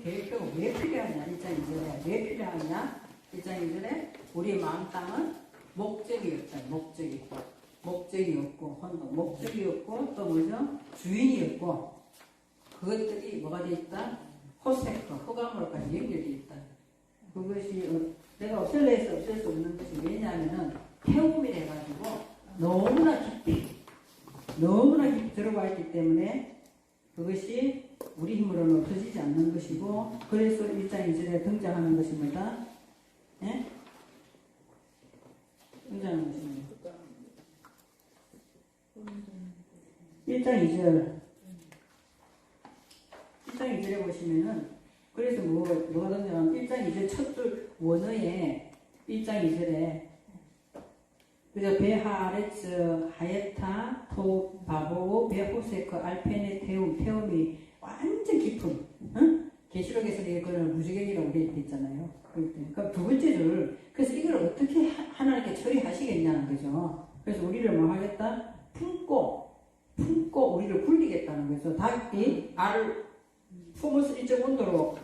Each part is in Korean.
계획표가 왜 필요하냐? 1장 2절에 왜 필요하냐? 1장 2절에 우리의 마음 땅은 목적이 없다. 목적이 없고 혼동, 목적이 없고 또 뭐죠? 주인이 없고 그것들이 뭐가 돼 있다? 호세크, 흑암으로까지 연결돼 있다. 그것이 내가 없앨래 해서 없앨 수 없는 것이 왜냐하면은 태움이 돼가지고 너무나 깊이 들어가 있기 때문에 그것이 우리 힘으로는 없어지지 않는 것이고, 그래서 1장 2절에 등장하는 것입니다. 예? 등장하는 것입니다. 1장 2절 1장 2절에 보시면은 그래서 뭐가 등장하면 1장 2절 첫 줄 원어에 1장 2절에 그래서 베하레츠 하예타 토 바보 베호세크 알페네 태움이 완전 깊은, 응? 계시록에서 이거는 무지개라고 되어 있잖아요. 그러니까 두 번째 줄, 그래서 이걸 어떻게 하나님께 처리하시겠냐는 거죠. 그래서 우리를 뭐 하겠다? 품고 우리를 굴리겠다는 거죠. 닭이 알을 품어서 1.5도로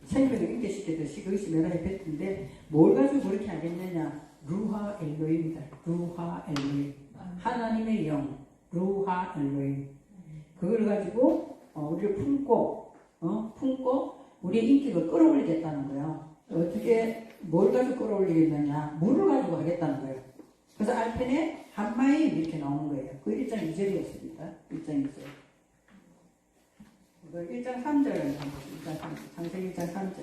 생명을 인계시키듯이 그것이 메라의 배트인데 뭘 가지고 그렇게 하겠느냐? 루하 엘로임이다. 루하 엘로임. 하나님의 영. 루하 엘로임. 그걸 가지고 우리를 품고 우리의 인격을 끌어올리겠다는 거예요. 어떻게 뭘 가지고 끌어올리겠느냐? 물을 가지고 하겠다는 거예요. 그래서 알펜에 한마임 이렇게 나오는 거예요. 그 1장 2절이었습니다. 1장 2절. 1장 3절. 창세기 1장 3절.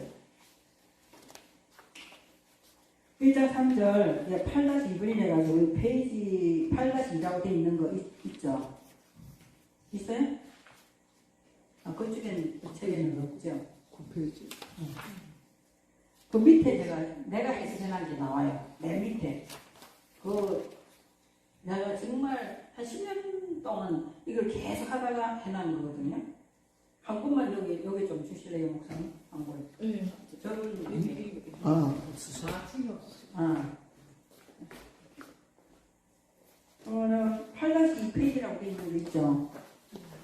1장 3절 8-2번이 돼가지고 페이지 8-2라고 돼 있는 거 있죠? 있어요? 그쪽에는 책에는 없죠? 9페이지. 그 밑에 내가 해석해놓은 게 나와요. 맨 밑에. 내가 정말 한 10년 동안 이걸 계속 하다가 해놓은 거거든요. 한 분만 여기 좀 주실래요, 목사님? 한 분. 네. 저는 없으셔. 오늘 8-2페이지라고 돼 있는 거 있죠?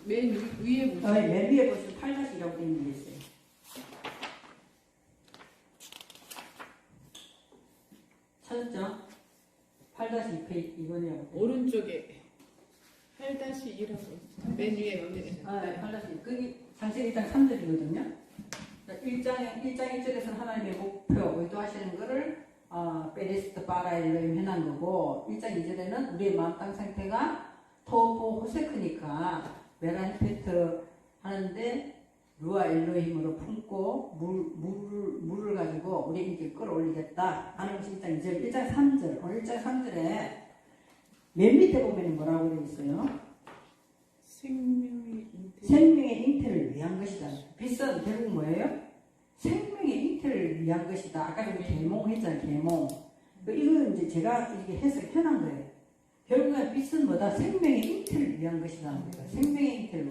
맨 위에 보세요. 맨 위에 보시면 8-2라고 돼 있는 게 있어요. 찾았죠? 8-2페이지 이번이라고. 오른쪽에 8-2라고 맨 위에 보세요. 8-2. 그게 창세기 1장 3절이거든요. 1장 1절에서는 하나님의 목표, 의도하시는 거를 페리스트 바라일로임 해놓은 거고, 1장 2절에는 우리의 마음 땅 상태가 토보 호세크니까 메라히페트 하는데 루아 엘로힘으로 품고 물을 가지고 우리 인격을 끌어올리겠다 하는 것이 1장 2절. 1장 3절. 오늘 1장 3절에 맨 밑에 보면 뭐라고 되어 있어요? 생명의 잉태를 위한 것이다. 비싼 결국 뭐예요? 생명의 잉태를 위한 것이다. 아까 우리 계몽 했잖아요. 계몽. 이거 이제 제가 이게 해석해놓은 거예요. 결국은 빛은 뭐다? 생명의 잉태를 위한 것이다. 생명의 잉태로.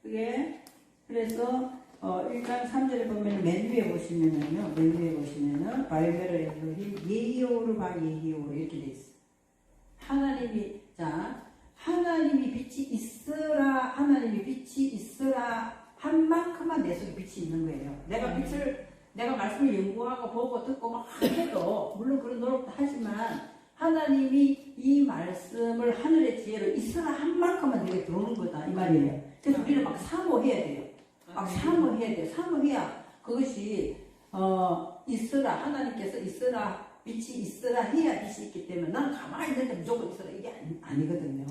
그게 그래서 1장 3절에 보면 맨 위에 보시면은 바이베르 엘로힘 예히오르 바 예히오르 이렇게 돼 있어. 하나님이 빛이 있으라 한 만큼만 내 속에 빛이 있는 거예요. 내가 말씀을 연구하고 보고 듣고 막 해도 물론 그런 노력도 하지만 하나님이 이 말씀을 하늘의 지혜로 있으라 한 만큼만 내게 들어오는 거다 이 말이에요. 그래서 우리는 막 사모해야 돼요. 사모해야 그것이 있으라, 하나님께서 있으라, 빛이 있으라 해야 빛이 있기 때문에 난 가만히 있는데 무조건 있으라 이게 아니거든요.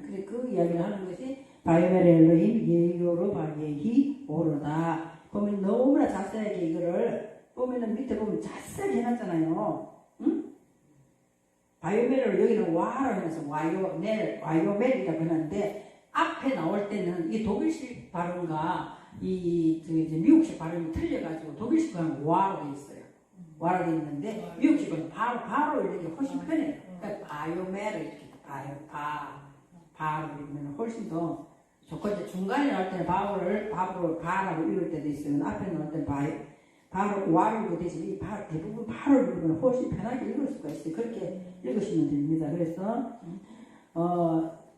그래 그 이야기를 하는 것이 바이멜 엘로힘 예요로 바예히 오르다. 보면 너무나 자세하게 이거를 보면은 밑에 보면 자세하게 해놨잖아요. 응? 바이오멜을 여기는 와로 해서 와요멜이라고 하는데 앞에 나올 때는 이 독일식 발음과 이제 미국식 발음이 틀려가지고 독일식 발음은 와로 돼 있어요. 와로 돼 있는데 미국식은 바로 이렇게 훨씬 편해요. 그러니까 바이오멜을 이렇게 바로 읽으면 훨씬 더 좋고, 이제 중간에 나올 때는 바라고 읽을 때도 있어요. 앞에 나올 때는 바로 와로 되지 대부분 바로 읽으면 훨씬 편하게 읽을 수가 있어요. 그렇게 읽으시면 됩니다. 그래서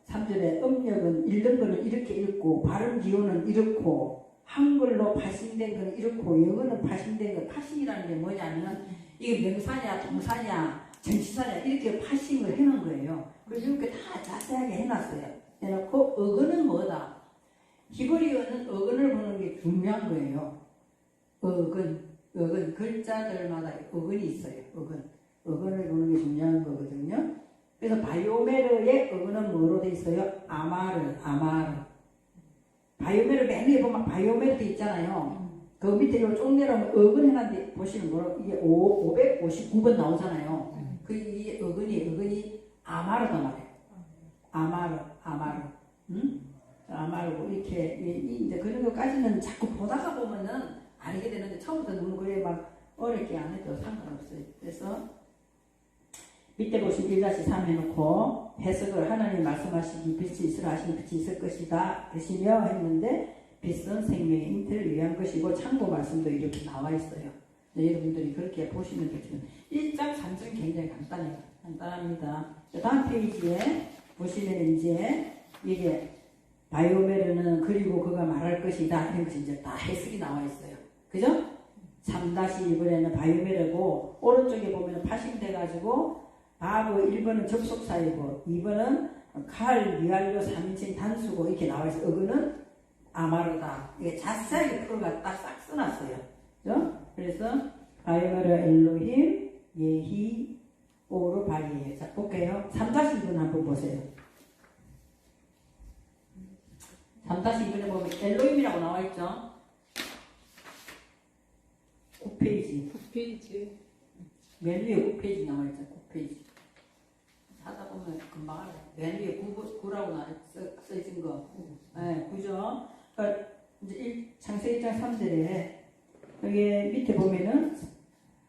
3절에 음력은 읽는 거는 이렇게 읽고 발음 기호는 이렇고 한글로 파생된 거는 이렇고 영어는 파생된 거 파생이라는 게 뭐냐면 이게 명사냐 동사냐 전치사냐 이렇게 파생을 해놓은 거예요. 그래서 이렇게 다 자세하게 해놨어요. 해놓고 어근은 뭐다? 히브리어는 어근을 보는 게 중요한 거예요. 어근 글자들마다 어근이 있어요. 어근을 보는 게 중요한 거거든요. 그래서 바이오메르의 어근은 뭐로 돼 있어요? 아마르. 바이오메르 맨 위에 보면 바이오메르 돼 있잖아요. 그 밑에 요 쪽 내려오면 어근 해놨는데 보시면 뭐라고 이게 559번 나오잖아요. 그 이게 어근이 아마르단 말이에요. 아마르. 응? 아마르고 이렇게 이제 그런 것까지는 자꾸 보다가 보면은 알게 되는데 처음부터 너무 그래 막 어렵게 안 해도 상관없어요. 그래서 밑에 보시면 1-3 해놓고 해석을 하나님 말씀하시기 빛이 있으라 하시니 빛이 있을 것이다 하시며 했는데 빛은 생명의 잉태를 위한 것이고 참고 말씀도 이렇게 나와 있어요. 네, 여러분들이 그렇게 보시면 되지만 1장 3장 굉장히 간단합니다. 다음 페이지에 보시면 이제 이게 바이오메르는 그리고 그가 말할 것이다 이런 것이 이제 다 해석이 나와 있어요. 그죠? 3-1번에는 바이오메르고 오른쪽에 보면 파싱돼 가지고 바로 1번은 접속사이고 2번은 칼, 미알료, 3인칭 단수고 이렇게 나와 있어요. 어근은 아마르다. 이게 자세하게 프로가 딱 싹 써놨어요. 그죠? 그래서 바이오메르 엘로힘 예히 오르 바이에. 자 볼게요. 3-2번 한번 보세요. 3-2번에 보면 엘로힘이라고 나와 있죠. 9페이지. 9페이지. 맨 위에 9페이지 나와 있죠. 9페이지. 하다 보면 금방 알아요. 맨 위에 9라고 써있는 거. 네, 9죠. 그러니까 이제 창세기 1장 3절에 여기 밑에 보면은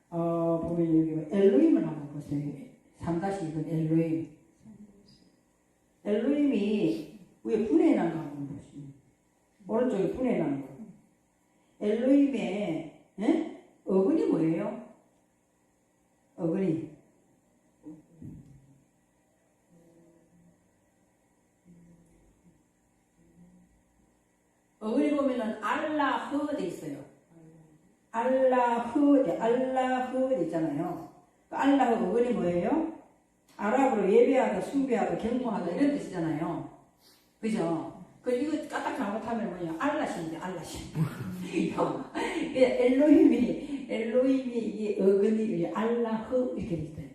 보면 여기 엘로힘을 한번 보세요. 3-2번 엘로힘. 엘로힘이 위에 분해난 거 한번 보시면 오른쪽에 분해난 거. 엘로힘의 어근이 뭐예요? 어근이 보면은 알라흐 돼 있어요. 알라흐 돼 있잖아요. 그 알라흐 어근이 뭐예요? 아랍어로 예배하다, 숭배하다, 경모하다 이런 뜻이잖아요. 그죠? 그 이거 까딱 잘못하면 뭐냐? 알라신인데 알라신. 엘로힘이 이게 어근이 알라흐 이렇게 돼 있어요.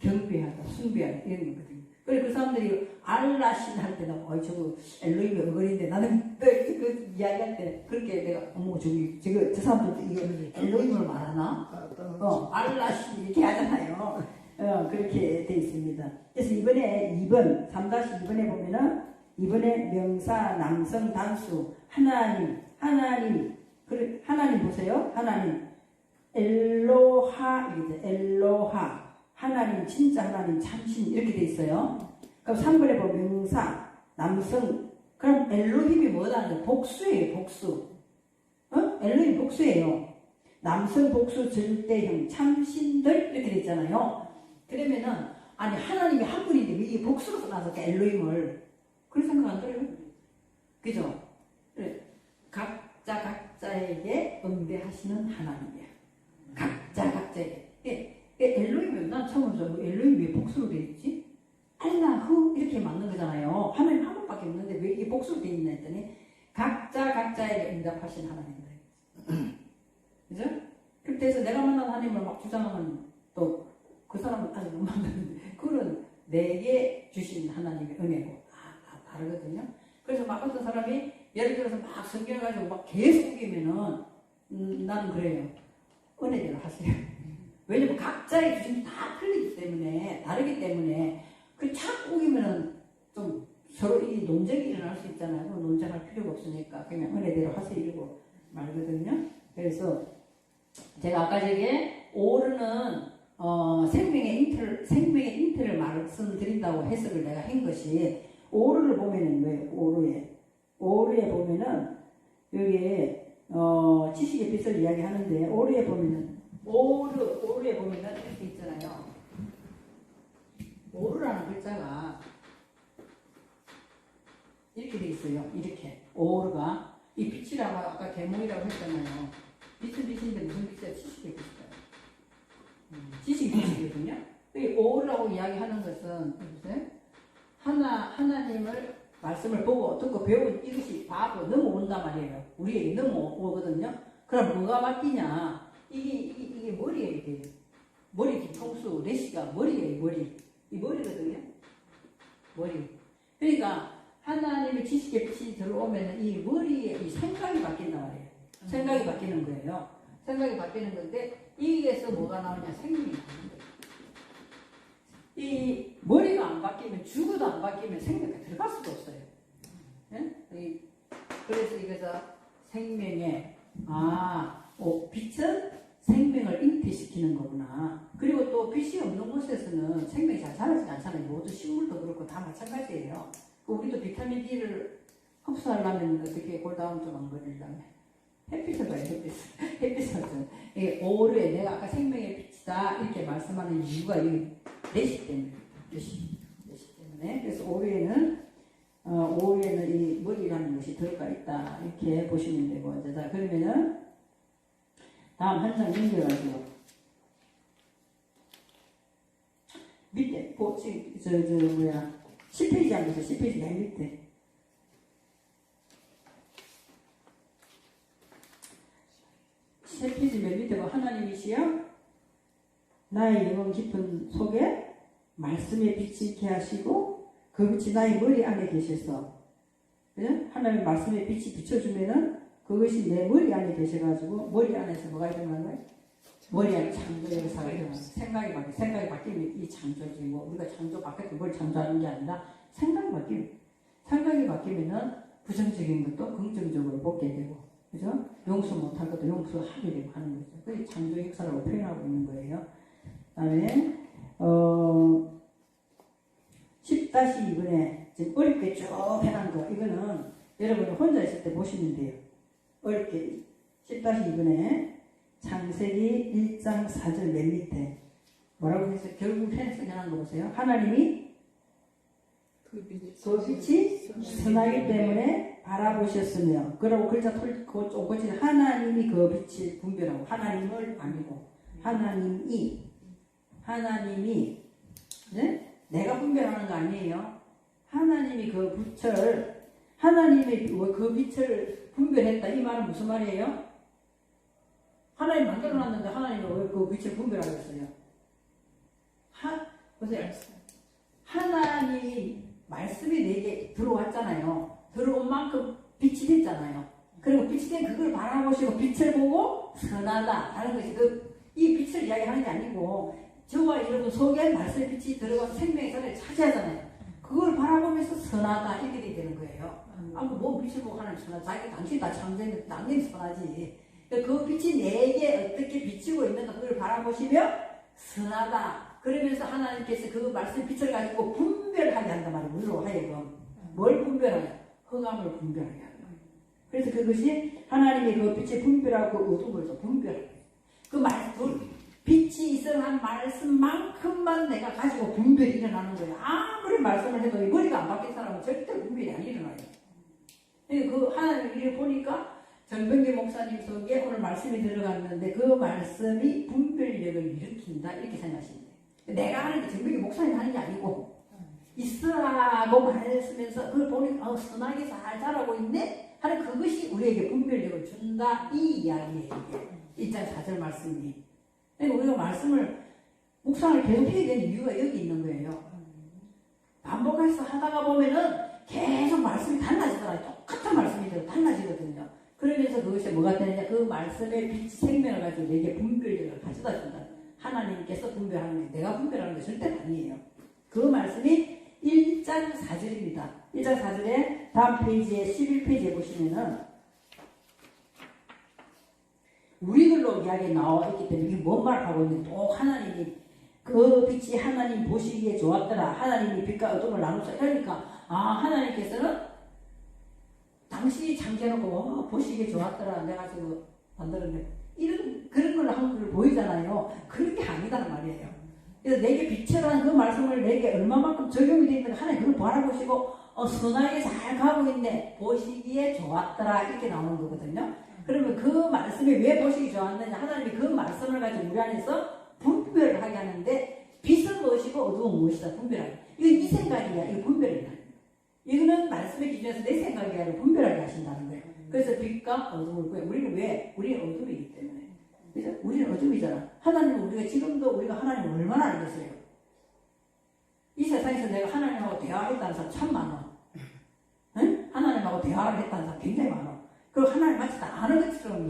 경배하다, 숭배하다 이런 거거든요. 그래 그 사람들이 알라신 할 때는 저거 엘로힘이 어근인데 나는 그 이야기할 때 그렇게 내가 어머 저 사람들 이거 엘로힘을 말하나? 알라신 이렇게 하잖아요. 그렇게 돼 있습니다. 그래서 이번에 2번 3-2번에 보면은 이번에 명사 남성 단수 하나님 보세요. 하나님 엘로하 이게 엘로하 하나님 진짜 하나님 참신 이렇게 돼 있어요. 그럼 3번에 보면 명사 남성 그럼 엘로힘이 뭐다는 거예요? 복수예요. 복수. 엘로힘 복수예요. 남성 복수 절대형 참신들 이렇게 돼 있잖아요. 그러면은 아니 하나님이 한 분인데 왜 이게 복수로 써놔서 엘로힘을 그런 생각 안 들어요? 그죠? 그래. 각자에게 응대하시는 하나님이야. 각자에게. 엘로힘은 난 처음으로 엘로힘이 왜 복수로 되어 있지? 알라흐 이렇게 맞는 거잖아요. 하나님 한 분밖에 없는데 왜 이게 복수로 되어 있나 했더니 각자에게 응답하신 하나님이다. 그죠? 그렇게 해서 내가 만난 하나님을 막 주장하면 또 그 사람은 아직 못 만났는데 그거는 내게 주신 하나님의 은혜고 다르거든요. 그래서 막 어떤 사람이 예를 들어서 막 성경을 가지고 막 계속 우기면은 나는 그래요. 은혜대로 하세요. 왜냐면 각자의 주심이 다 틀리기 때문에 다르기 때문에 그 자꾸 우기면은 좀 서로 이 논쟁이 일어날 수 있잖아요. 논쟁할 필요가 없으니까 그냥 은혜대로 하세요 이러고 말거든요. 그래서 제가 아까 저게 오르는 생명의 잉태를 말씀드린다고 해석을 내가 한 것이 오르를 보면은 왜 오르에 보면은 여기에 지식의 빛을 이야기하는데 오르에 보면은 오르에 보면은 이렇게 있잖아요. 오르라는 글자가 이렇게 돼 있어요. 이렇게 오르가 이 빛이라고 아까 계몽이라고 했잖아요. 빛은 빛인데 무슨 빛이야? 지식의 빛이다. 지식이 빛이거든요. 이 오라고 이야기하는 것은 보세요. 하나님을 말씀을 보고 듣고 배운 이것이 바로 넘어온단 말이에요. 우리에게 넘어오거든요. 그럼 뭐가 바뀌냐? 이게 머리예요. 이게 머리 뒤통수 내시가 머리예요. 머리. 이 머리거든요. 머리. 그러니까 하나님의 지식의 빛이 들어오면 이 머리에 이 생각이 바뀐단 말이에요. 생각이 바뀌는 거예요. 생각이 바뀌는 건데 이게서 뭐가 나오냐? 생명이 나오는 거예요. 이 머리가 안 바뀌면 죽어도 안 바뀌면 생명이 들어갈 수가 없어요. 예? 그래서 이것은 생명의 빛은 생명을 잉태시키는 거구나. 그리고 또 빛이 없는 곳에서는 생명이 잘 자라지 않잖아요. 모두 식물도 그렇고 다 마찬가지예요. 우리도 비타민 D를 흡수하려면 어떻게 골다운 좀 안 걸리려면 햇빛을 봐요. 햇빛을 좀. 이게 오류에 내가 아까 생명의 빛이다 이렇게 말씀하는 이유가 이 내시 때문에. 내시 때문에. 그래서 오류에는 이 머리라는 것이 들어가 있다 이렇게 보시면 되고. 자 그러면은 다음 한 장 넘겨가지고 밑에 지금 10페이지 하면서 10페이지 맨 밑에 10페이지 맨 밑에 하나님이시여 나의 영혼 깊은 속에 말씀의 빛이 있게 하시고 그 빛이 나의 머리 안에 계셔서 하나님의 말씀의 빛이 비춰주면은 그것이 내 머리 안에 계셔가지고 머리 안에서 뭐가 일어나는 거예요? 머리 안에 창조의 역사가 일어나는 거예요. 생각이 바뀌면 이 창조지. 뭐 우리가 창조 바뀌고 뭘 창조하는 게 아니라 생각이 바뀌면은 부정적인 것도 긍정적으로 보게 되고, 그죠? 용서 못할 것도 용서하게 되고 하는 거죠. 그게 창조의 역사라고 표현하고 있는 거예요. 그다음에 10-2번에 지금 어렵게 쭉 해놓은 거 이거는 여러분 혼자 있을 때 보시면 돼요. 어렵게 10-2번에 창세기 1장 4절 맨 밑에 뭐라고 해서 결국 해석해놓은 거 보세요. 하나님이 그 빛이 선하기 때문에 바라보셨으며 그러고 글자 좀 고치는 하나님이 그 빛을 분별하고 하나님을 아니고 하나님이 네? 내가 분별하는 거 아니에요. 하나님이 그 빛을 분별했다. 이 말은 무슨 말이에요? 하나님 만들어놨는데 하나님이 왜 그 빛을 분별하겠어요? 보세요. 하나님이 말씀이 내게 들어왔잖아요. 들어온 만큼 빛이 됐잖아요. 그리고 빛이 된 그걸 바라보시고 빛을 보고 선하다 하는 것이 이 빛을 이야기하는 게 아니고 저와 여러분 속에 말씀의 빛이 들어가서 생명의 자리를 차지하잖아요. 그걸 바라보면서 선하다 이렇게 되는 거예요. 뭐 빛을 보고 하나님 선하다. 당신이 다 창조했는데 당연히 선하지. 그 빛이 내게 어떻게 비치고 있는가 그걸 바라보시며 선하다. 그러면서 하나님께서 그 말씀 빛을 가지고 분별하게 한단 말이에요. 우리로 하여금. 뭘 분별하냐? 흑암을 분별하게 한다. 그래서 그것이 하나님이 그 빛을 분별하고 그 어둠을 또 분별하게. 빛이 있어한 말씀만큼만 내가 가지고 분별이 일어나는 거예요. 아무리 말씀을 해도 이 머리가 안 바뀐 사람은 절대 분별이 안 일어나요. 그 하나님 일을 보니까 정병기 목사님 속에 오늘 말씀이 들어갔는데 그 말씀이 분별력을 일으킨다 이렇게 생각하시면 돼요. 내가 하는 게 정병기 목사님 하는 게 아니고 있으라고 말했으면서 그걸 보니까 선하게 잘 자라고 있네 하는 그것이 우리에게 분별력을 준다 이 이야기예요. 1장 4절 말씀이. 그러니까 우리가 말씀을 묵상을 계속 해야 되는 이유가 여기 있는 거예요. 반복해서 하다가 보면은 계속 말씀이 달라지더라고요. 똑같은 말씀이 달라지거든요. 그러면서 그것이 뭐가 되느냐? 그 말씀의 빛이 생명을 가지고 내게 분별력을 가져다 준다. 하나님께서 분별하는 게 내가 분별하는 게 절대 아니에요. 그 말씀이 1장 4절입니다. 1장 4절에 다음 페이지에 11페이지에 보시면은 우리들로 이야기 나와 있기 때문에 이게 뭔 말을 하고 있는지 또 하나님이 그 빛이 하나님 보시기에 좋았더라. 하나님이 빛과 어둠을 나누자. 그러니까 하나님께서는 당신이 창조해놓고 보시기에 좋았더라. 내가 지금 만들었는데 그런 걸로 한 걸 보이잖아요. 그런 게 아니다는 말이에요. 그래서 내게 빛이라는 그 말씀을 내게 얼마만큼 적용이 되어 있는가 하나님 그걸 바라보시고 선하게 잘 가고 있네. 보시기에 좋았더라. 이렇게 나오는 거거든요. 그러면 그 말씀이 왜 보시기 좋았느냐? 하나님이 그 말씀을 가지고 우리 안에서 분별을 하게 하는데 빛은 무엇이고 어두운 무엇이다. 분별하게. 이거 이 생각이야. 이거 분별이야. 이거는 말씀의 기준에서 내 생각이 아니라 분별하게 하신다는 거예요. 그래서 빛과 어둠을 구해. 우리는 왜? 우리는 어둠이기 때문에. 그죠? 우리는 어둠이잖아. 하나님은 우리가 지금도 우리가 하나님을 얼마나 알겠어요? 이 세상에서 내가 하나님하고 대화했다는 사람 참 많아. 응? 하나님하고 대화를 했다는 사람 굉장히 많아. 그리고 하나님 마치 다 아는 것처럼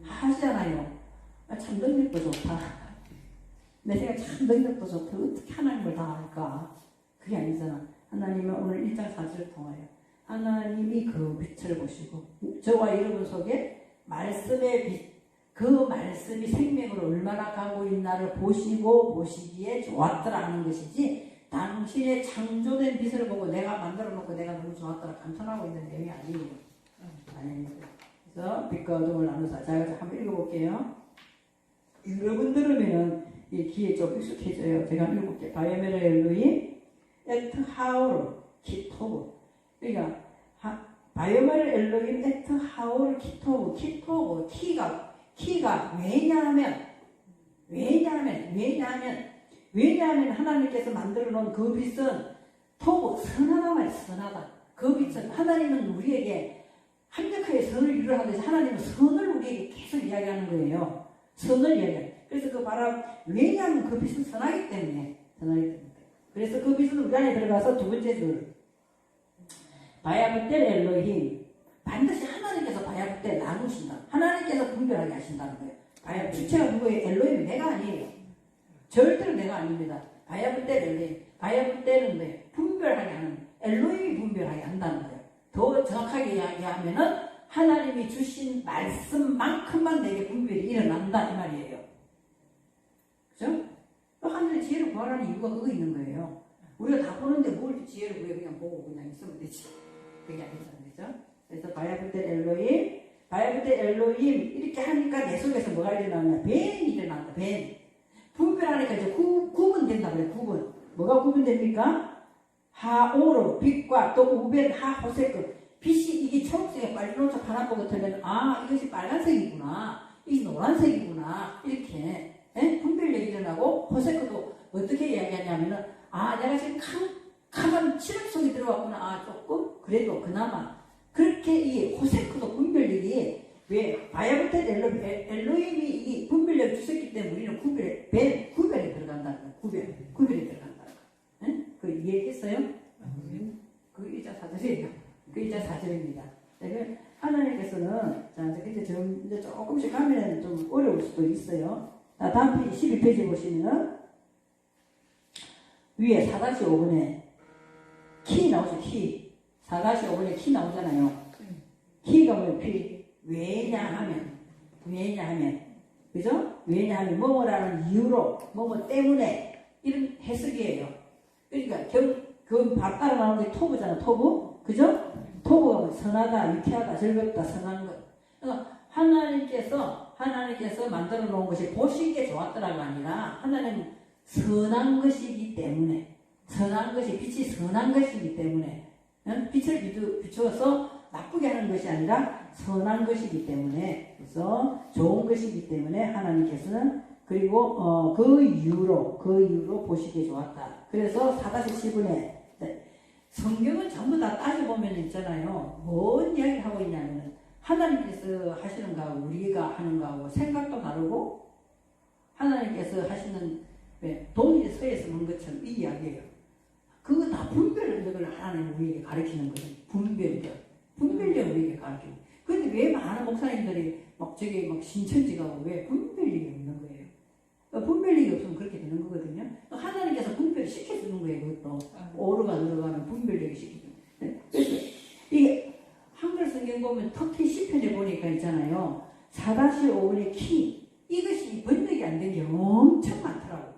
하시잖아요. 참 능력도 좋다. 내 생각에 참 능력도 좋다. 어떻게 하나님을 다 알까? 그게 아니잖아. 하나님은 오늘 1장 4절을 통하여 하나님이 그 빛을 보시고 저와 여러분 속에 말씀의 빛, 그 말씀이 생명으로 얼마나 가고 있나를 보시고 보시기에 좋았더라는 것이지 당신의 창조된 빛을 보고 내가 만들어 놓고 내가 너무 좋았더라 감탄하고 있는 내용이 아니에요. 아닙니다. 그래서 빛과 어둠을 나누사. 자, 한번 읽어볼게요. 여러분 들으면은 이 귀에 좀 익숙해져요. 제가 읽어볼게요. 바이오메르 엘로이 에트 하울 키토브. 그러니까 바이오메르 엘로이 에트 하울 키토브. 키토브 키가 왜냐하면 하나님께서 만들어 놓은 그 빛은 토브 선하다 말 선하다. 그 빛은 하나님은 우리에게 한적하게 선을 이루려 하듯이 하나님은 선을 우리에게 계속 이야기하는 거예요. 선을 이야기해요. 그래서 그 바람, 왜냐하면 그 빛은 선하기 때문에. 그래서 그 빛은 우리 안에 들어가서 두 번째 줄. 바야부텔 엘로힘. 반드시 하나님께서 바야부텔 나누신다. 하나님께서 분별하게 하신다는 거예요. 바야 주체가 누구예요? 엘로힘이 내가 아니에요. 절대로 내가 아닙니다. 바야부텔 엘로힘. 바야부텔은 왜? 분별하게 하는, 엘로힘이 분별하게 한다는 거예요. 더 정확하게 이야기하면은 하나님이 주신 말씀만큼만 내게 분별이 일어난다 이 말이에요. 그죠? 하늘의 지혜를 구하라는 이유가 그거 있는 거예요. 우리가 다 보는데 뭘 지혜를 구해 그냥 보고 그냥 있으면 되지. 그게 아니잖아요. 그죠? 그래서 바야부텔 엘로힘 이렇게 하니까 내 속에서 뭐가 일어나냐? 벤이 일어난다. 벤. 분별하니까 이제 구분된다 그래. 구분. 뭐가 구분됩니까? 하오로 빛과 또 우벤 하호세크 빛이 이게 초록색에 빨간색 파란색 같으면 아 이것이 빨간색이구나 이게 노란색이구나 이렇게 분별력이 일어나고 호세크도 어떻게 이야기하냐면은 아 내가 지금 캄캄한 칠흑 속에 들어왔구나 아 조금 그래도 그나마 그렇게 이 호세크도 분별력이 왜 바야부텔 엘로힘이 이 분별력을 주셨기 때문에 우리는 구별에 들어간다는 거예요. 구별에 들어간다. 그 이해했어요? 그 1자 4절이에요. 그 1자 4절입니다. 하나님께서는, 자, 이제 조금씩 가면 좀 어려울 수도 있어요. 자, 다음 12페이지 보시면, 위에 4-5번에 키 나오죠, 키. 4-5번에 키 나오잖아요. 키가 뭐예요, 키? 왜냐하면. 그죠? 왜냐하면, 뭐뭐라는 이유로, 뭐뭐 때문에, 이런 해석이에요. 그러니까 그 따라 나오는 게 토부잖아. 토부. 그죠? 토부가 선하다, 유쾌하다, 즐겁다, 선한 것. 그러니까 하나님께서 만들어 놓은 것이 보시기에 좋았더라가 아니라 하나님은 선한 것이기 때문에 빛이 선한 것이기 때문에 빛을 비추어서 나쁘게 하는 것이 아니라 선한 것이기 때문에 그래서 좋은 것이기 때문에 하나님께서는 그리고 그 이유로 보시기에 좋았다. 그래서 4-10분에 성경은 전부 다 따져보면 있잖아요. 뭔 이야기를 하고 있냐면 하나님께서 하시는 거하고 우리가 하는 거하고 생각도 다르고 하나님께서 하시는 돈이 서에서 먹는 것처럼 이 이야기예요. 그거 다 분별력을 하나님 우리에게 가르치는 거예요. 분별력 우리에게 가르치는 거예요. 근데 왜 많은 목사님들이 막 신천지 가고 왜 분별력이 없는 거예요? 분별력이 없으면 그렇게 되는 거거든요. 하나님께서 분별을 시켜주는 거예요. 그것도 오르가 들어가는 분별력이 시켜주는 거예요. 그래서 이게 한글 성경 보면 특히 시편에 보니까 있잖아요. 4-5번의 키 이것이 번역이 안 된 게 엄청 많더라고.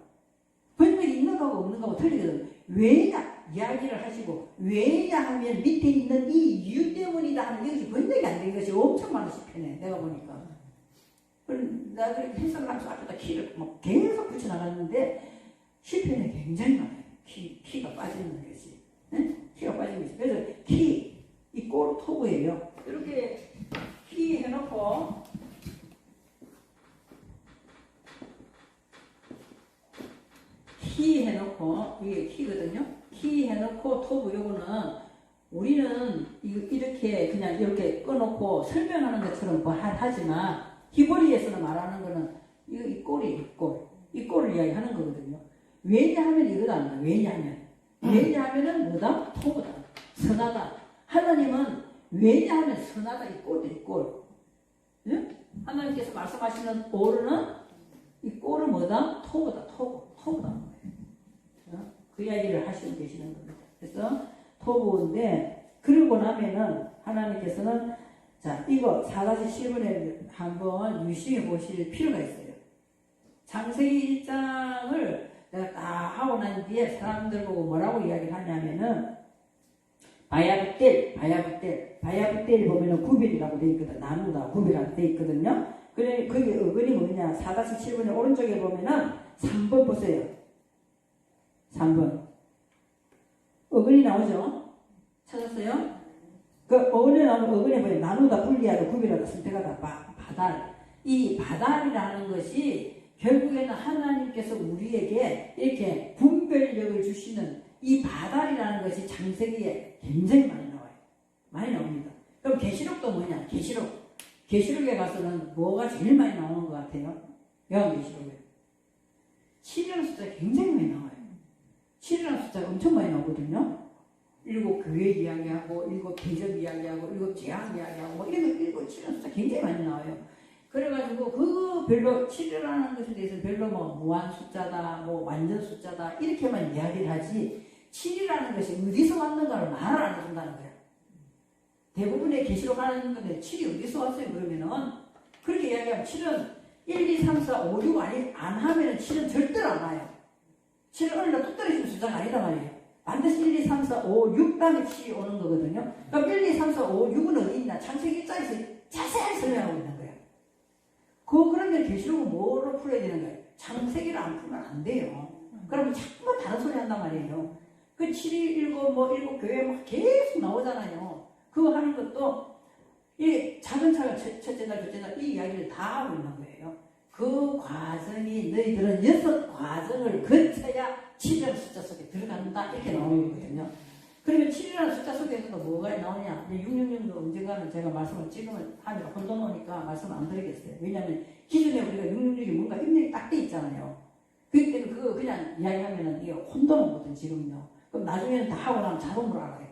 번역이 있는 거하고 없는 거하고 틀리거든. 왜냐 이야기를 하시고 왜냐하면 밑에 있는 이 이유 때문이다 하는 이것이 번역이 안 된 것이 엄청 많아 시편에 내가 보니까. 내가 그렇게 해석을 하면서 앞에다 키를 막 계속 붙여나갔는데 시편에 굉장히 많아요. 키가 빠지는 것이. 네? 키가 빠지고 있어요. 그래서 키, 이 꼴 토부예요. 이렇게 키 해놓고 키 해놓고 이게 키거든요. 키 해놓고 토부 요거는 우리는 이렇게 그냥 이렇게 꺼놓고 설명하는 것처럼 뭐 하지만 히브리에서는 말하는 거는 이 꼴이 이 꼴을 이야기하는 거거든요. 왜냐하면 이거다. 왜냐하면은 뭐다? 토부다. 선하다. 하나님은 왜냐하면 선하다. 이 꼴. 예? 하나님께서 말씀하시는 오르는 이 꼴은 뭐다? 토부다. 토부다. 그 이야기를 하시고 계시는 겁니다. 그래서 토부인데 그러고 나면은 하나님께서는 자 이거 4-7번에 한번 유심히 보실 필요가 있어요. 창세기 1장을 내가 다 하고 난 뒤에 사람들 보고 뭐라고 이야기를 하냐면은 바야브텔 보면은 구별이라고 돼 있거든. 나누다 구별이라고 돼 있거든요. 그래 거기 어근이 뭐냐 4-7번에 오른쪽에 보면은 3번 보세요. 3번 어근이 나오죠? 찾았어요? 그 어근에 나오는 어근에 뭐냐 나누다 분리하다 구별하다 선택하다 바달 이 바달이라는 것이 결국에는 하나님께서 우리에게 이렇게 분별력을 주시는 이 바달이라는 것이 창세기에 굉장히 많이 나와요. 많이 나옵니다. 그럼 계시록도 뭐냐? 계시록에 가서는 뭐가 제일 많이 나오는 것 같아요? 요한계시록에 7이라는 숫자가 굉장히 많이 나와요. 7이라는 숫자가 엄청 많이 나오거든요. 7 교회 이야기하고 7 대접 이야기하고 7 재앙 이야기하고 뭐 이런 거 7이라는 숫자 굉장히 많이 나와요. 그래가지고 그 별로 7이라는 것에 대해서 별로 뭐 무한 숫자다 뭐 완전 숫자다 이렇게만 이야기를 하지 7이라는 것이 어디서 왔는가를 말을 안 해준다는 거예요. 대부분의 계시록 하는 건데 7이 어디서 왔어요 그러면은 그렇게 이야기하면 7은 1, 2, 3, 4, 5, 6 안 하면은 7은 절대로 안 와요. 7은 어느 날 뚝 떨어지는 숫자가 아니란 말이에요. 반드시 1, 2, 3, 4, 5, 6 다음에 7이 오는 거거든요. 그럼 1, 2, 3, 4, 5, 6은 어디 있나? 창세기 1장에서 자세히 설명하고 있는 거예요. 그러면 계시록은 뭐로 풀어야 되는 거예요? 창세기를 안 풀면 안 돼요. 그러면 자꾸만 다른 소리 한단 말이에요. 그 7이 7, 뭐 7 교회 막 계속 나오잖아요. 그거 하는 것도 이 작은 차가 첫째 날, 둘째 날 이 이야기를 다 하고 있는 거예요. 그 과정이 너희들은 6과정을 거쳐야 7이라는 숫자 속에 들어간다 이렇게 나오는 거거든요. 그러면 7이라는 숫자 속에서도 뭐가 나오냐? 666도 언젠가는 제가 말씀을 지금은 하니까 혼돈오니까 말씀을 안 드리겠어요. 왜냐하면 기존에 우리가 666이 뭔가 입력이 딱 돼 있잖아요. 그렇기 때문에 그거 그냥 이야기하면은 이게 혼돈오거든 지금요. 그럼 나중에는 다 하고 나면 자동으로 알아요.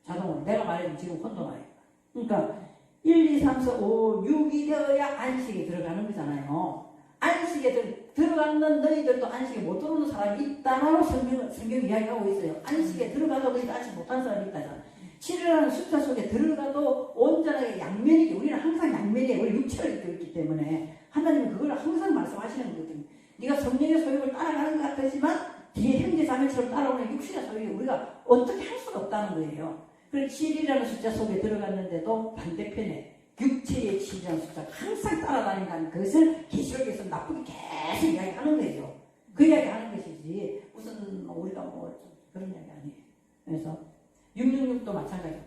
자동으로. 내가 말해도 지금 혼돈와요. 그러니까 1, 2, 3, 4, 5, 6이 되어야 안식에 들어가는 거잖아요. 안식에 들어가는 너희들도 안식에 못 들어오는 사람이 있다라고 성경 이야기하고 있어요. 안식에 들어가도 너희도 안식 못하는 사람이 있다잖아. 7이라는 숫자 속에 들어가도 온전하게 양면이기 우리는 항상 양면이에요. 우리 육체를 입고 있기 때문에 하나님은 그걸 항상 말씀하시는 거거든요. 네가 성령의 소욕을 따라가는 것 같지만 뒤에 형제 자매처럼 따라오는 육신의 소욕이 우리가 어떻게 할 수가 없다는 거예요. 그래서 7이라는 숫자 속에 들어갔는데도 반대편에 육체의 7이라는 숫자가 항상 따라다닌다는 것을 계시록에서 나쁘게 계속 이야기하는 거예요. 그 이야기하는 것이지 무슨 우리가 뭐 그런 이야기 아니에요. 그래서 666도 마찬가지예요.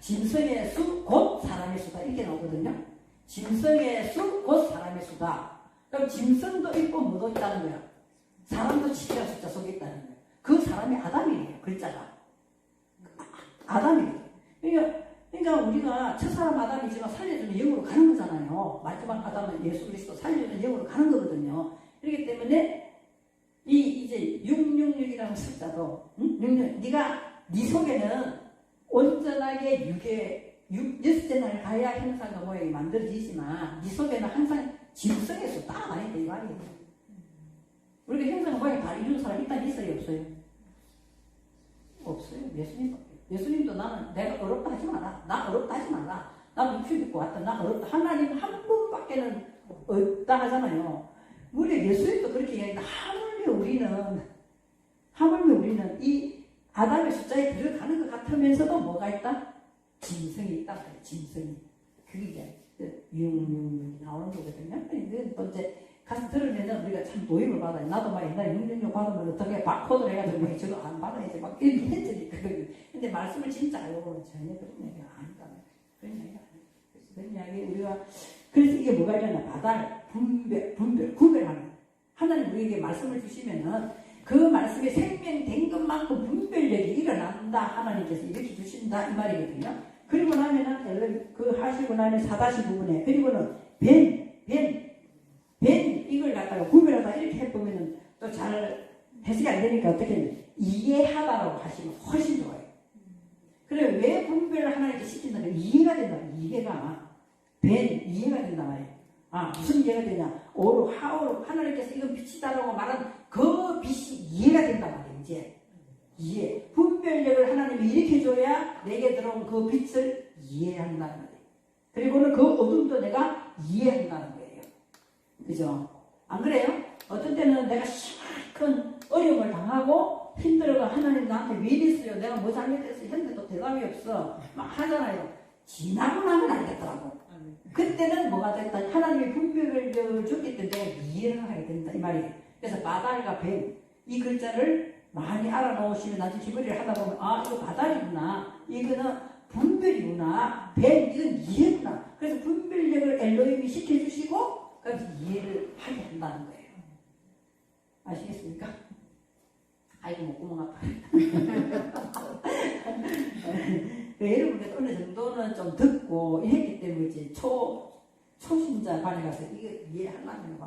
짐승의 수 곧 사람의 수다 이렇게 나오거든요. 짐승의 수 곧 사람의 수다. 그럼 짐승도 있고 뭐도 있다는 거야. 사람도 7이라는 숫자 속에 있다는 거예요. 그 사람이 아담이에요. 글자가. 아담이에요. 그러니까 우리가 첫사람 아담이지만 살려주는 영으로 가는 거잖아요. 마지막 아담은 예수 그리스도 살려주는 영으로 가는 거거든요. 그렇기 때문에 이제 666이라는 숫자도 66, 네가 네 속에는 온전하게 여섯째 날 가야 형상과 모양이 만들어지지만 네 속에는 항상 짐승의 수 따라다닌다 이 말이에요. 우리가 형상과 모양이 다 이루는 사람 일단 있어요 없어요? 없어요. 예수님도 나는 내가 어렵다 하지 마라. 나 어렵다 하지 마라. 나도 육수 입고 왔다. 나 어렵다. 하나님 한 분밖에는 없다 하잖아요. 우리 예수님도 그렇게 이야기한다. 하물며 우리는 이 아담의 숫자에 들어가는 것 같으면서도 뭐가 있다? 짐승이 있다. 짐승이. 그게 666이 나오는 거거든요. 또 이제 가서 들으면 우리가 참 도움을 받아요. 나도 막 옛날에 666 받으면 어떻게 바코드를 해가지고 저도 안 받아야지 막 이렇게 했더니 근데 말씀을 진짜 알고 전혀 그런 얘기가 아니다. 그런 얘기가 아니다. 그런 이야기 우리가 그래서 이게 뭐가 되나 바다를 구별하는 하나님 우리에게 말씀을 주시면은 그 말씀에 생명된 것만큼 분별력이 일어난다 하나님께서 이렇게 주신다 이 말이거든요. 그리고 나면은 그 하시고 나면 4-9분에 그리고는 벤 이걸 갖다가 구별하다 이렇게 해보면은 또 잘 해석이 안 되니까 어떻게 이해하다라고 하시면 훨씬 좋아요. 그래 왜 분별을 하나님께 시킨다면 이해가 된다. 이해가 이해가 된단 말이에요. 아 무슨 이해가 되냐? 오로 하오로 하나님께서 이건 빛이다라고 말한 그 빛이 이해가 된단 말이에요. 이제 이해 분별력을 하나님이 일으켜줘야 내게 들어온 그 빛을 이해한다는 말이에요. 그리고는 그 어둠도 내가 이해한다는 거예요. 그죠? 안 그래요? 어떤 때는 내가 큰 어려움을 당하고 힘들어가 하나님 나한테 왜 이랬어요? 내가 뭐 잘못했어요? 했는데 또 대답이 없어. 막 하잖아요. 지나고 나면 알겠더라고. 그때는 뭐가 됐다? 하나님의 분별력을 줬기 때문에 내가 이해를 하게 된다. 이 말이에요. 그래서 바달과 뱀, 이 글자를 많이 알아놓으시면 나중에 기본을 하다 보면 아, 이거 바달이구나. 이거는 분별이구나. 뱀, 이건 이해구나. 그래서 분별력을 엘로힘이 시켜주시고 그래서 이해를 하게 한다는 거예요. 아시겠습니까? 아이고 목구멍 아파. 여러분께서 어느 정도는 좀 듣고 했기 때문에 이제 초신자 반에 가서 이게 이해하려면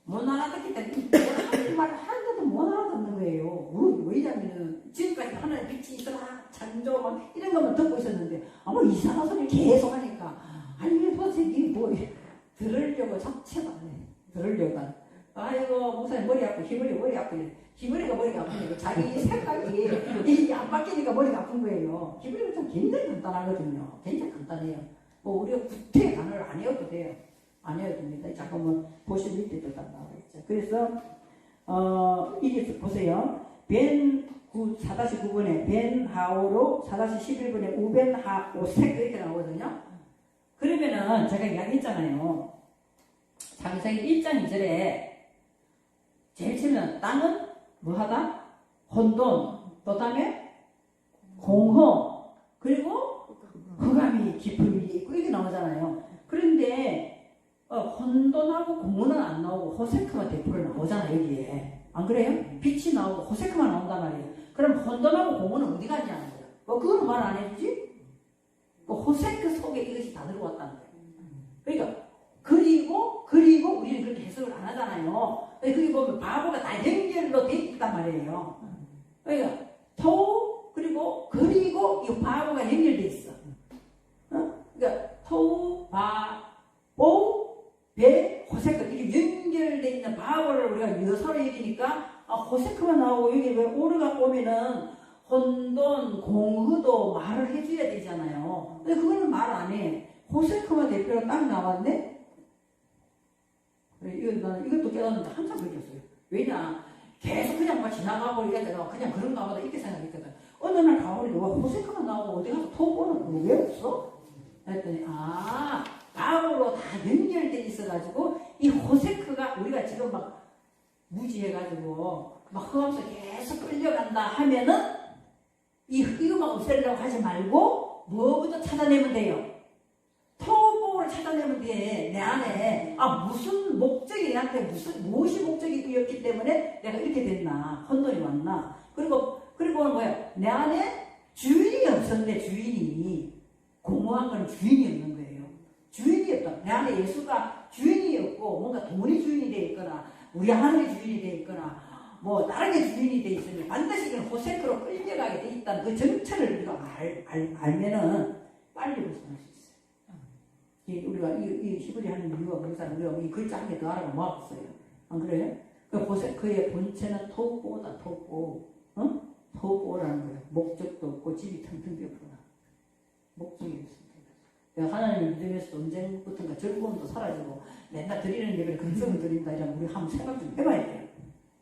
못 알아듣기 때문에 하나님 말 하나도 못 알아듣는 거예요. 왜냐면은 지금까지 하나님 빛이 있어라 창조 막 이런 것만 듣고 있었는데 아마 이상한 소리 계속 하니까 아니 이게 도대체 이게 뭐 들으려고 자체가 안 해. 들으려고 안 해. 아이고 목사님 머리 아프고 머리 아프고 기분이가 머리가 아프니까 자기 생각이 안 바뀌니까 머리가 아픈 거예요. 기분이가 좀 굉장히 간단하거든요. 굉장히 간단해요. 뭐 우리가 구태 단어를 안 외워도 돼요. 안 외워도 됩니다. 잠깐만 보시면 밑에도 다 나와 있죠. 그래서 이게 보세요. 벤 4-9분에 벤 하오로 4-11분에 우벤 하오색 이렇게 나오거든요. 그러면은 제가 이야기했잖아요. 창세기 1장 2절에 제일 처음에 땅은 뭐하다? 혼돈, 또 다음에 공허, 그리고 흑암이 깊음이 있고 이게 나오잖아요. 그런데 혼돈하고 공허는 안 나오고 호세크만 대표로 나오잖아 여기에. 안 그래요? 빛이 나오고 호세크만 나온단 말이에요. 그럼 혼돈하고 공허는 어디 갔냐는 거예요. 뭐 그거는 말 안 해주지? 그 호세크 속에 이것이 다 들어왔다는 거예요. 그러니까 그리고 우리는 그렇게 해석을 안 하잖아요. 그게 보면 바보가 다 연결로 돼 있단 말이에요. 그러니까 그리고 이 바보가 연결돼 있어. 그러니까 호세크 이게 연결돼 있는 바보를 우리가 여서로 얘기니까 호세크만 나오고 여기 왜 오르가 오면은 혼돈, 공허도 말을 해줘야 되잖아요. 근데 그거는 말 안 해. 호세크만 대표로 딱 나왔네. 이것도 깨닫는데 한참 걸렸어요. 왜냐 계속 그냥 막 지나가고 이랬다가 그냥 그런가 보다 이렇게 생각했거든. 어느 날 가오리 누가 호세크만 나오고 어디 가서 토보는 왜 없어? 했더니 바로로 다 연결돼 있어가지고 이 호세크가 우리가 지금 막 무지해가지고 막 흑암서 계속 끌려간다 하면은 이것만 없애려고 하지 말고 뭐부터 찾아내면 돼요. 토보를 찾아내면 돼. 내 안에 무슨 목적이 내한테 무엇이 목적이었기 때문에 내가 이렇게 됐나 혼돈이 왔나. 그리고 뭐야 내 안에 주인이 없었는데 주인이 공허한 건 주인이 없는 거예요. 주인이 없다. 내 안에 예수가 주인이 없고 뭔가 돈이 주인이 돼 있거나 우리 하늘이 주인이 돼 있거나 뭐 다른 게 주인이 돼 있으면 반드시 그 호세크로 끌려가게 돼 있다는 그 정체를 우리가 알면은 빨리 벗어날 수 있어요. 우리가 이 히브리 하는 이유가 그래서 우리가 이 글자 한 개 더 알아가 모아봤어요. 안 그래요? 그 호세크의 본체는 토보다 토보. 토보라는 거예요. 목적도 없고 집이 텅텅 비었구나. 목적이 없습니다. 하나님을 믿으면서 언제부턴가 즐거움도 사라지고 맨날 드리는 예배를 근성을 드린다 이러면 우리 한번 생각 좀 해봐야 돼요.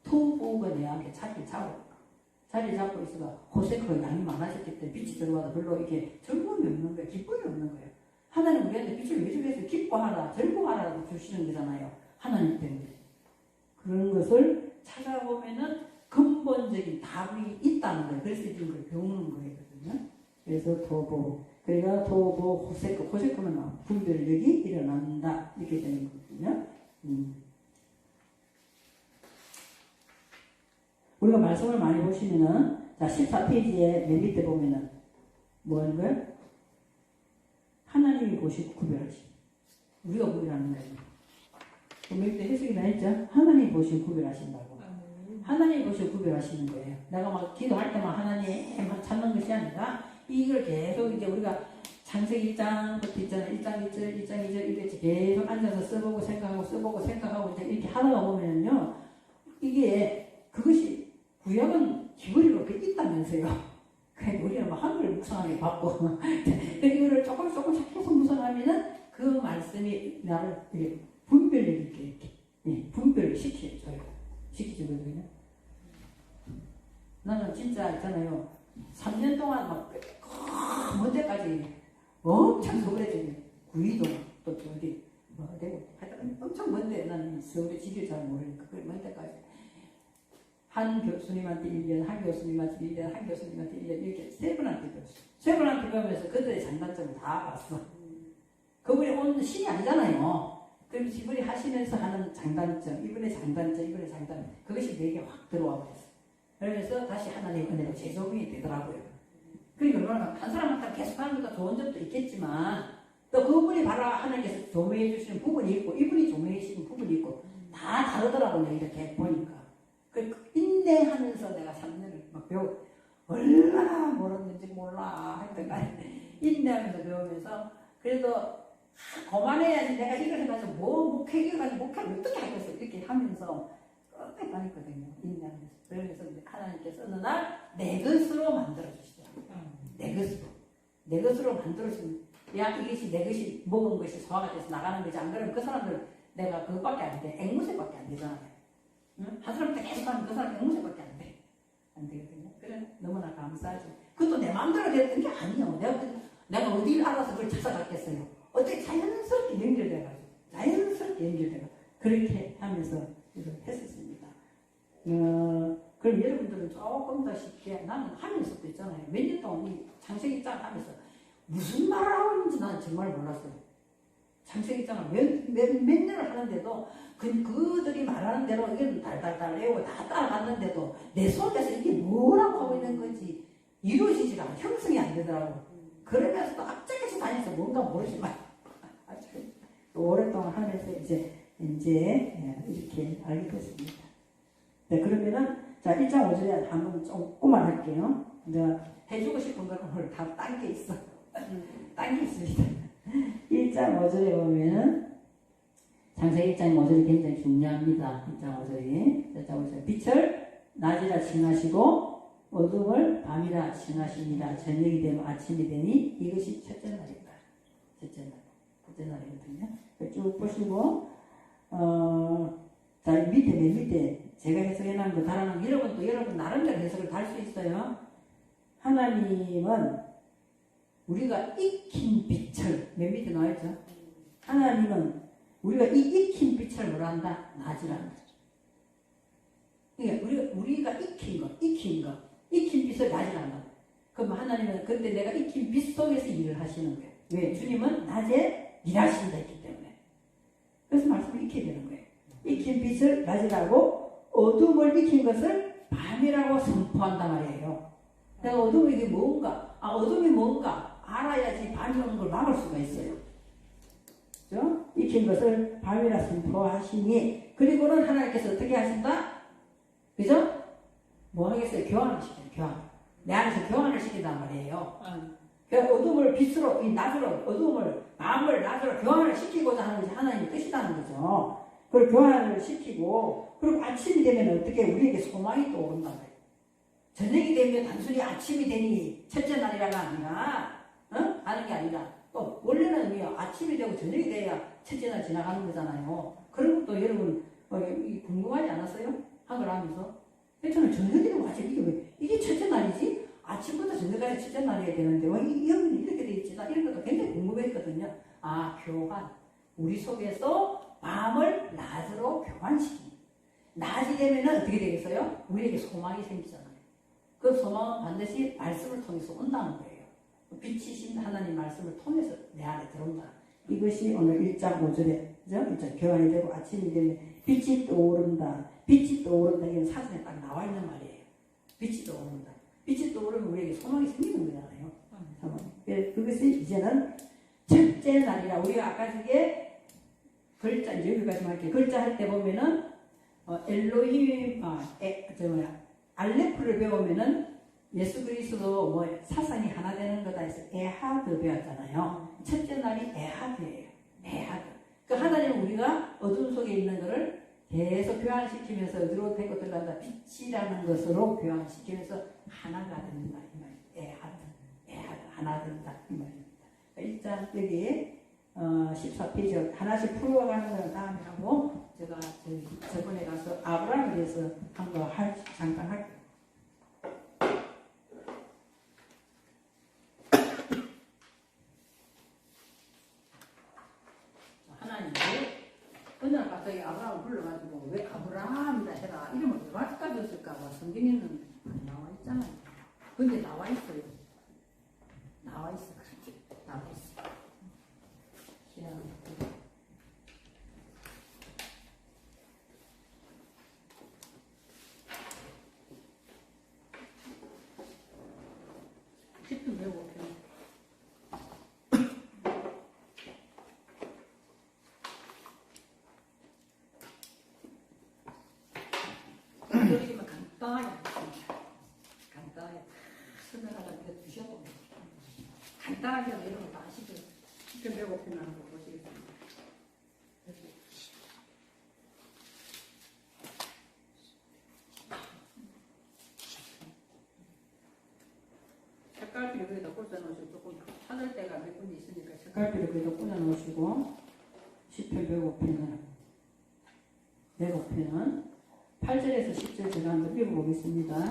토보가 내 안에 자리 잡고 있어가 호세크가 양이 많아졌기 때문에 빛이 들어와도 별로 이게 즐거움이 없는 거예요. 기쁨이 없는 거예요. 하나님 우리한테 빛을 왜 주겠어요? 기뻐하라, 즐거워하라고 주시는 거잖아요. 하나님 때문에. 그런 것을 찾아보면은 근본적인 답이 있다는 거예요. 그래서 이런 걸 배우는 거예요. 그래서 도보. 그러니까 도보 호세크. 호세크는 분별력이 일어난다. 이렇게 되는 거거든요. 우리가 말씀을 많이 보시면은, 자, 14페이지에 맨 밑에 보면은, 뭐 하는 거예요? 하나님이 보시고 구별하시. 우리가 구별하는 거예요. 맨 밑에 해석이 나 있죠? 하나님이 보시고 구별하신다고. 하나님이 보시고 구별하시는 거예요. 내가 막 기도할 때만 하나님만 찾는 것이 아니라, 이걸 계속 이제 우리가 창세기 1장부터 있잖아요. 1장 1절, 1장 2절, 이렇게 계속 앉아서 써보고 생각하고 이제 이렇게 하다가 보면요. 이게, 그것이, 구약은 기본으로 그 있다면서요. 그러니까 우리는 막 한글 묵상하게 받고, 이거를 조금씩 계속 묵상하면은 그 말씀이 나를 이렇게 분별력 있게 이렇게, 분별을 시키주거든요. 나는 진짜 있잖아요. 3년 동안 막, 먼 데까지 엄청 서울에 저기 구이동, 또 어디, 뭐, 어디, 하여튼 엄청 먼데 나는 서울에 집이 잘 모르니까, 그 먼 데까지. 한 교수님한테 1년, 한 교수님한테 1년, 한 교수님한테 1년, 이렇게 세 분한테 배웠어. 세 분한테 배우면서 그들의 장단점을 다 봤어. 그분이 온 신이 아니잖아요. 그럼 이분이 하시면서 하는 장단점, 이분의 장단점, 이분의 장단점, 그것이 내게 확 들어와 버렸어. 그러면서 다시 하나님의 은혜로 재조명이 되더라고요. 그러니까 얼마나 한 사람한테 계속 하는 것도 좋은 점도 있겠지만, 또 그분이 바로 하나님께서 조명해 주시는 부분이 있고, 이분이 조명해 주시는 부분이 있고, 다 다르더라고요. 이렇게 보니까. 그 인내하면서 내가 3년을 막 배우고, 얼마나 모르는지 몰라. 하여튼 간에 인내하면서 배우면서, 그래도 그만해야지 내가 이걸 해가지고 목회해가지고 목회를 어떻게 하겠어. 이렇게 하면서 끝까지 가있거든요. 인내하면서. 그러면서 하나님께서 어느 날 내 것으로 만들어주시더라고요. 내 것으로 만들어주시면, 야, 이것이 내 것이 먹은 것이 소화가 돼서 나가는 거지. 안 그러면 그 사람들 내가 그것밖에 안 돼. 앵무새밖에 안 되잖아요. 응? 한 사람한테 계속 하면 그 사람 앵무새밖에 안 돼. 안 되거든요. 그래, 너무나 감사하죠. 그것도 내 마음대로 됐던 게 아니에요. 내가 어디를 알아서 그걸 찾아갔겠어요. 어떻게 자연스럽게 연결돼가지고, 그렇게 하면서 이걸 했었습니다. 그럼 여러분들은 조금 더 쉽게, 나는 하면서도 있잖아요. 몇 년 동안 이 창세기 장 하면서 무슨 말을 하고 있는지 나는 정말 몰랐어요. 창세기 장을 몇 년을 하는데도 그들이 말하는 대로 이건 달달달 외우고 다 따라갔는데도 내 속에서 이게 뭐라고 하고 있는 건지 이루어지지가 않아. 형성이 안 되더라고. 그러면서도 앞장에서 다니면서 뭔가 모르지만 아주 오랫동안 하면서 이제 이렇게 알게 됐습니다. 네, 그러면은 자 1장 5절에 한번 조금만 할게요. 내가 해주고 싶은 거는 오늘 다 딴 게 있어. 딴 게 있습니다. 1장 5절에 보면은 창세기 1장 5절이 굉장히 중요합니다. 1장 5절이 빛을 낮이라 칭하시고 어둠을 밤이라 칭하십니다. 저녁이 되면 아침이 되니 이것이 첫째 날이다. 첫째 날이거든요. 쭉 보시고 자 밑에 맨 밑에 제가 해석해놓은 거 달아놓은 거 여러분 나름대로 해석을 달 수 있어요. 하나님은 우리가 익힌 빛을 맨 밑에 나와있죠. 하나님은 우리가 이 익힌 빛을 뭐라 한다? 낮이라는 거죠. 그러니까 우리가 익힌 빛을 낮이라 한다. 그럼 하나님은 근데 내가 익힌 빛 속에서 일을 하시는 거예요. 왜? 주님은 낮에 일하신다 했기 때문에. 그래서 말씀을 익혀야 되는 거예요. 익힌 빛을 낮이라고 어둠을 익힌 것을 밤이라고 선포한단 말이에요. 내가 어둠이 이게 뭔가, 어둠이 뭔가 알아야지 밤이 오는 걸 막을 수가 있어요. 그죠? 익힌 것을 밤이라 선포하시니, 그리고는 하나님께서 어떻게 하신다? 그죠? 뭐 하겠어요? 교환을 시켜요, 교환. 내 안에서 교환을 시킨단 말이에요. 그러니까 어둠을 빛으로, 이 낮으로, 어둠을, 마음을 낮으로 교환을 시키고자 하는 것이 하나님의 뜻이라는 거죠. 그걸 교환을 시키고, 그리고 아침이 되면 어떻게 우리에게 소망이 또 온단 말이에요. 저녁이 되면 단순히 아침이 되니 첫째 날이라가 아니라, 하는 게 아니라, 또 원래는 아침이 되고 저녁이 돼야 첫째 날 지나가는 거잖아요. 그런 것도 여러분 궁금하지 않았어요? 한글 하면서. 저는 저녁이 되고 아침 이게 첫째 날이지? 아침부터 저녁까지 첫째 날이어야 되는데 왜 이렇게 돼 있지? 나 이런 것도 굉장히 궁금했거든요. 교환. 우리 속에서 마음을 낮으로 교환시키는. 낮이 되면은 어떻게 되겠어요? 우리에게 소망이 생기잖아요. 그 소망은 반드시 말씀을 통해서 온다는 거예요. 빛이신 하나님 말씀을 통해서 내 안에 들어온다. 이것이 오늘 1장 5절에 그죠? 1장 교환이 되고 아침이 되면 빛이 떠오른다. 빛이 떠오른다. 이건 사전에 딱 나와 있는 말이에요. 빛이 떠오른다. 빛이 떠오르면 우리에게 소망이 생기는 거잖아요. 그것이 이제는 첫째 날이라 우리가 아까 저게 글자 이제 여기까지 할게요. 글자 할 때 보면은 엘로힘 알레프를 배우면은 예수 그리스도 뭐 사상이 하나 되는 거다 해서 에하드 배웠잖아요. 첫째 날이 에하드예요. 에하드. 그 하나님은 우리가 어둠 속에 있는 것을 계속 교환시키면서 어디로 데리고 들어간다. 빛이라는 것으로 교환시키면서 하나가 된다. 이 말이에요. 에하드. 하나 된다. 이 말입니다. 일단 여기 14페이지 하나씩 풀어가는 걸 다음에 하고 제가 저번에 가서 아브라함에 대해서 한 거 잠깐 할게요. 하나님이 그날 갑자기 아브라함을 불러가지고 왜 아브라함이라 해라 이름을 왜 바꿔줬을까 봐 성경에는 안 나와 있잖아요. 근데 나와 있어요. 나와 있어. 그렇게 나와 있어. 싶은 배고 그러기만 간단하게 설명하다 주셔도 간단하게 이런 거 다 아시죠? 쉽게 배고프면 한번 보시겠습니다. 색깔비를 거기다 꽂아 놓으시고 조금 찾을 때가 몇 군데 있으니까 색깔비를 거기다 꽂아 놓으시고 10편 배고프면 8절에서 10절 제가 한번 읽어보겠습니다.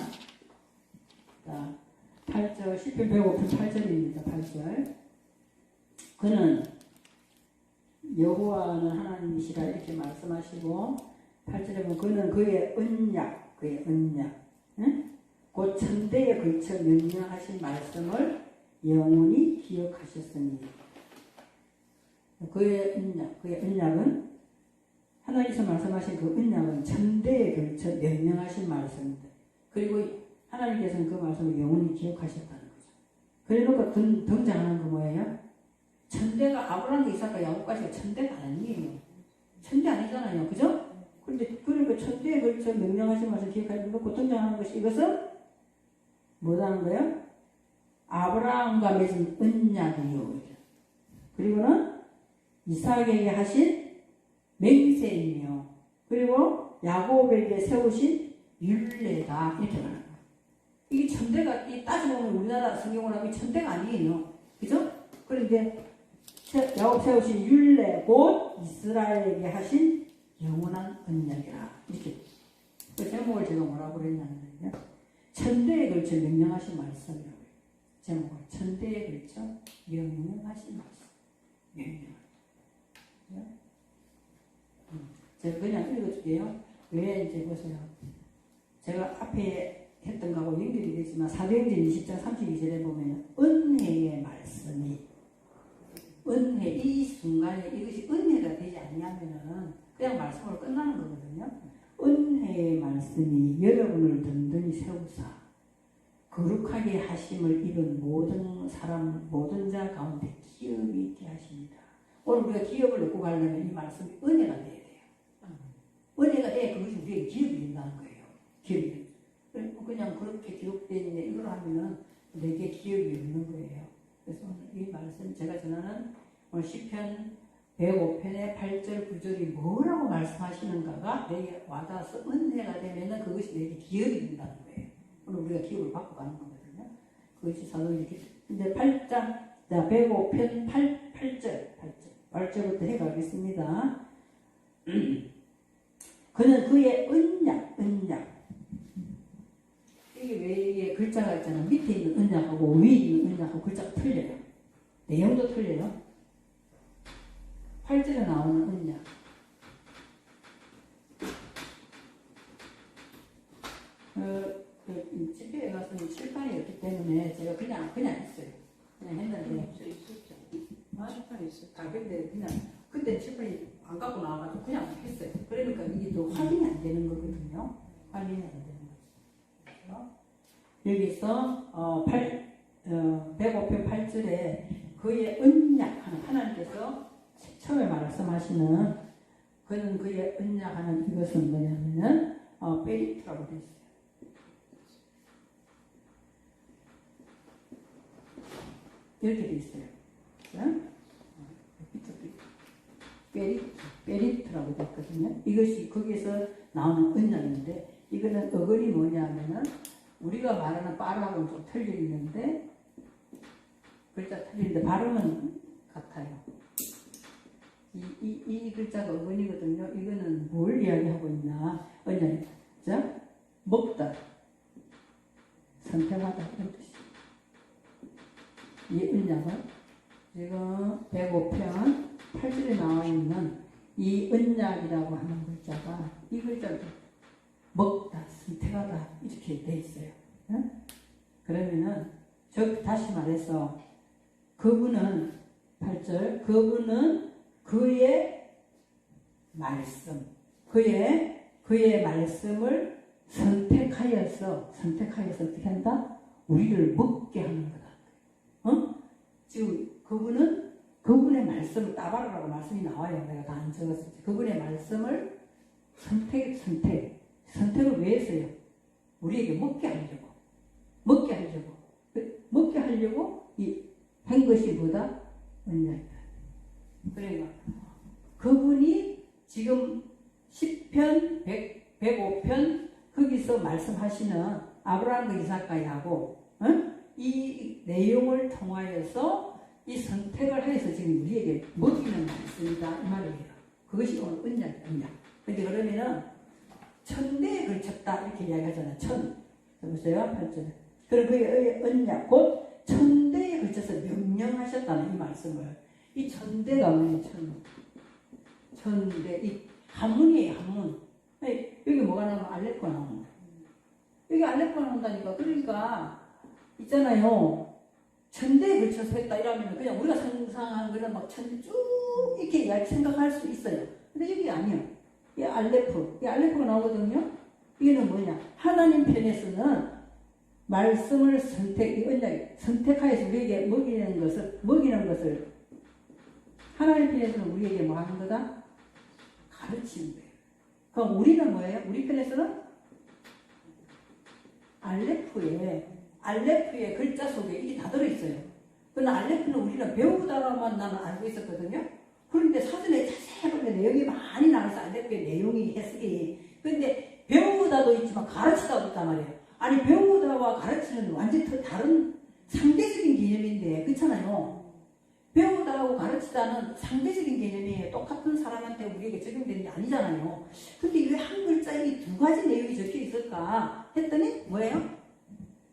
자, 8절 10편 배고픈 8절입니다. 8절 그는 여호와는 하나님이시라 이렇게 말씀하시고 8절에 보면 그는 그의 언약 응? 곧 천대에 걸쳐 명령하신 말씀을 영원히 기억하셨으니 그의 언약은 하나님께서 말씀하신 그 언약은 천대에 걸쳐 명령하신 말씀입니다. 그리고 하나님께서는 그 말씀을 영원히 기억하셨다는 거죠. 그래놓고 등장하는 거 뭐예요? 천대가 아브라함, 이삭과 야곱까지가 천대가 아니에요. 천대 아니잖아요. 그죠? 그런데 그러니까 천대에 걸쳐 명령하신 말씀 기억하시고 등장하는 것이 이것은 뭐라는 거예요? 아브라함과 맺은 언약이요. 그리고는 이삭에게 하신 맹세이며 그리고 야곱에게 세우신 율례다 이렇게 말하는 거예요. 이게 천대가 따지고 보면 우리나라 성경으로 하면 천대가 아니에요. 그죠? 그런데 야곱 세우신 율례 곧 이스라엘에게 하신 영원한 언약이라 이렇게 그 제목을 제가 뭐라고 그랬냐면요. 천대에 걸쳐 명령하신 말씀이라고 해요. 제목을 천대에 걸쳐 명령하신 말씀. 명령. 제가 그냥 읽어줄게요. 왜 이제 보세요. 제가 앞에 했던 거하고 연결이 되지만 사도행전 20장 32절에 보면 은혜의 말씀이 은혜 이 순간에 이것이 은혜가 되지 않냐면은 그냥 말씀으로 끝나는 거거든요. 은혜의 말씀이 여러분을 든든히 세우사 거룩하게 하심을 입은 모든 사람 모든 자 가운데 기업이 있게 하십니다. 오늘 우리가 기업을 얻고 가려면 이 말씀이 은혜가 돼야 돼요. 은혜가 돼야 그것이 우리에게 기업이 된다는 거예요. 기업이. 그냥 그렇게 기록되어 이걸 하면은 내게 기업이 없는 거예요. 그래서 오늘 이 말씀 제가 전하는 오늘 시편 105편의 8절 9절이 뭐라고 말씀하시는가가 내게 와닿아서 은혜가 되면은 그것이 내게 기업이 된다는 거예요. 오늘 우리가 기업을 받고 가는 거거든요. 그것이 사도행전. 근데 8장 자 105편 8절부터 해가겠습니다. 그는 그의 언약 이게 왜 이게 글자가 있잖아. 밑에 있는 언약하고 위에 있는 언약하고 글자가 틀려요. 내용도 틀려요. 8절에 나오는 언약 집회에 가서 칠판이 없기 때문에 제가 그냥 했어요. 그냥 했는데 있었죠. 아, 칠판에 있었죠. 근데 그냥 그때 칠판이 안 갖고 나와가지고 그냥 했어요. 그러니까 이게 또 확인이 안 되는 거거든요. 확인이 안 되는 거죠. 여기서 105편 8절에 그의 언약하는 하나님께서 처음에 말씀하시는 그는 그의 언약하는 이것은 뭐냐면은 페리트라고 되어 있어요. 이렇게 되어 있어요. 페리트라고 되어 있거든요. 이것이 거기에서 나오는 언약인데 이거는 어근이 뭐냐면은 우리가 말하는 빠르하고는 좀 틀려 있는데 글자 틀리는데 발음은 같아요. 이 글자가 어근이거든요. 이거는 뭘 이야기하고 있나? 언약이다. 자, 먹다, 선택하다 이런 뜻이에요. 이 언약은 지금 105편 8절에 나와 있는 이 언약이라고 하는 글자가 이 글자도 먹다, 선택하다 이렇게 돼 있어요. 응? 그러면은 다시 말해서 그분은 8절 그분은 그의 말씀 그의 말씀을 선택하여서 어떻게 한다? 우리를 먹게 하는 거다. 지금 그분의 말씀을 따바라고 말씀이 나와요. 내가 다 안 적었을 때 그분의 말씀을 선택을 왜 했어요? 우리에게 먹게 하려고 한 것이 뭐다? 언약이다. 그러니까 그분이 지금 10편 105편 거기서 말씀하시는 아브라함과 이삭과 야곱 이 내용을 통하여서 이 선택을 해서 지금 우리에게 먹이는 말씀이다 이 말이에요. 그것이 오늘 언약. 근데 그러면은 천대에 걸쳤다 이렇게 이야기하잖아요. 보세요 8절. 그럼 그의 언약 곧 천대에 걸쳐서 명령하셨다는 이 말씀을. 이 천대가 뭐예요? 천대 이 한문이에요. 한문. 여기 뭐가 나오면 알레포가 나옵니다. 여기 알레포가 나온다니까. 그러니까 있잖아요. 천대에 걸쳐서 했다 이러면 그냥 우리가 상상하는 그런 막 천대 쭉 이렇게 생각할 수 있어요. 근데 여기 아니에요. 이 알레포가 나오거든요. 이게는 뭐냐? 하나님 편에서는 말씀을 선택하여서 우리에게 먹이는 것을 하나님 편에서는 우리에게 뭐 하는 거다? 가르치는 거예요. 그럼 우리는 뭐예요? 우리 편에서는 알레프의 글자 속에 이게 다 들어있어요. 그러나 알레프는 우리는 배우다라만 나는 알고 있었거든요. 그런데 사전에 자세히 보면 내용이 많이 나와서 알레프의 내용이 해석이. 그런데 배우다도 있지만 가르치다도 있단 말이에요. 아니 배우다와 가르치는 완전히 다른 상대적인 개념인데 그렇잖아요. 배우다하고 가르치다는 상대적인 개념이에요. 똑같은 사람한테 우리에게 적용되는 게 아니잖아요. 근데 왜 한 글자에 이 두 가지 내용이 적혀 있을까 했더니 뭐예요?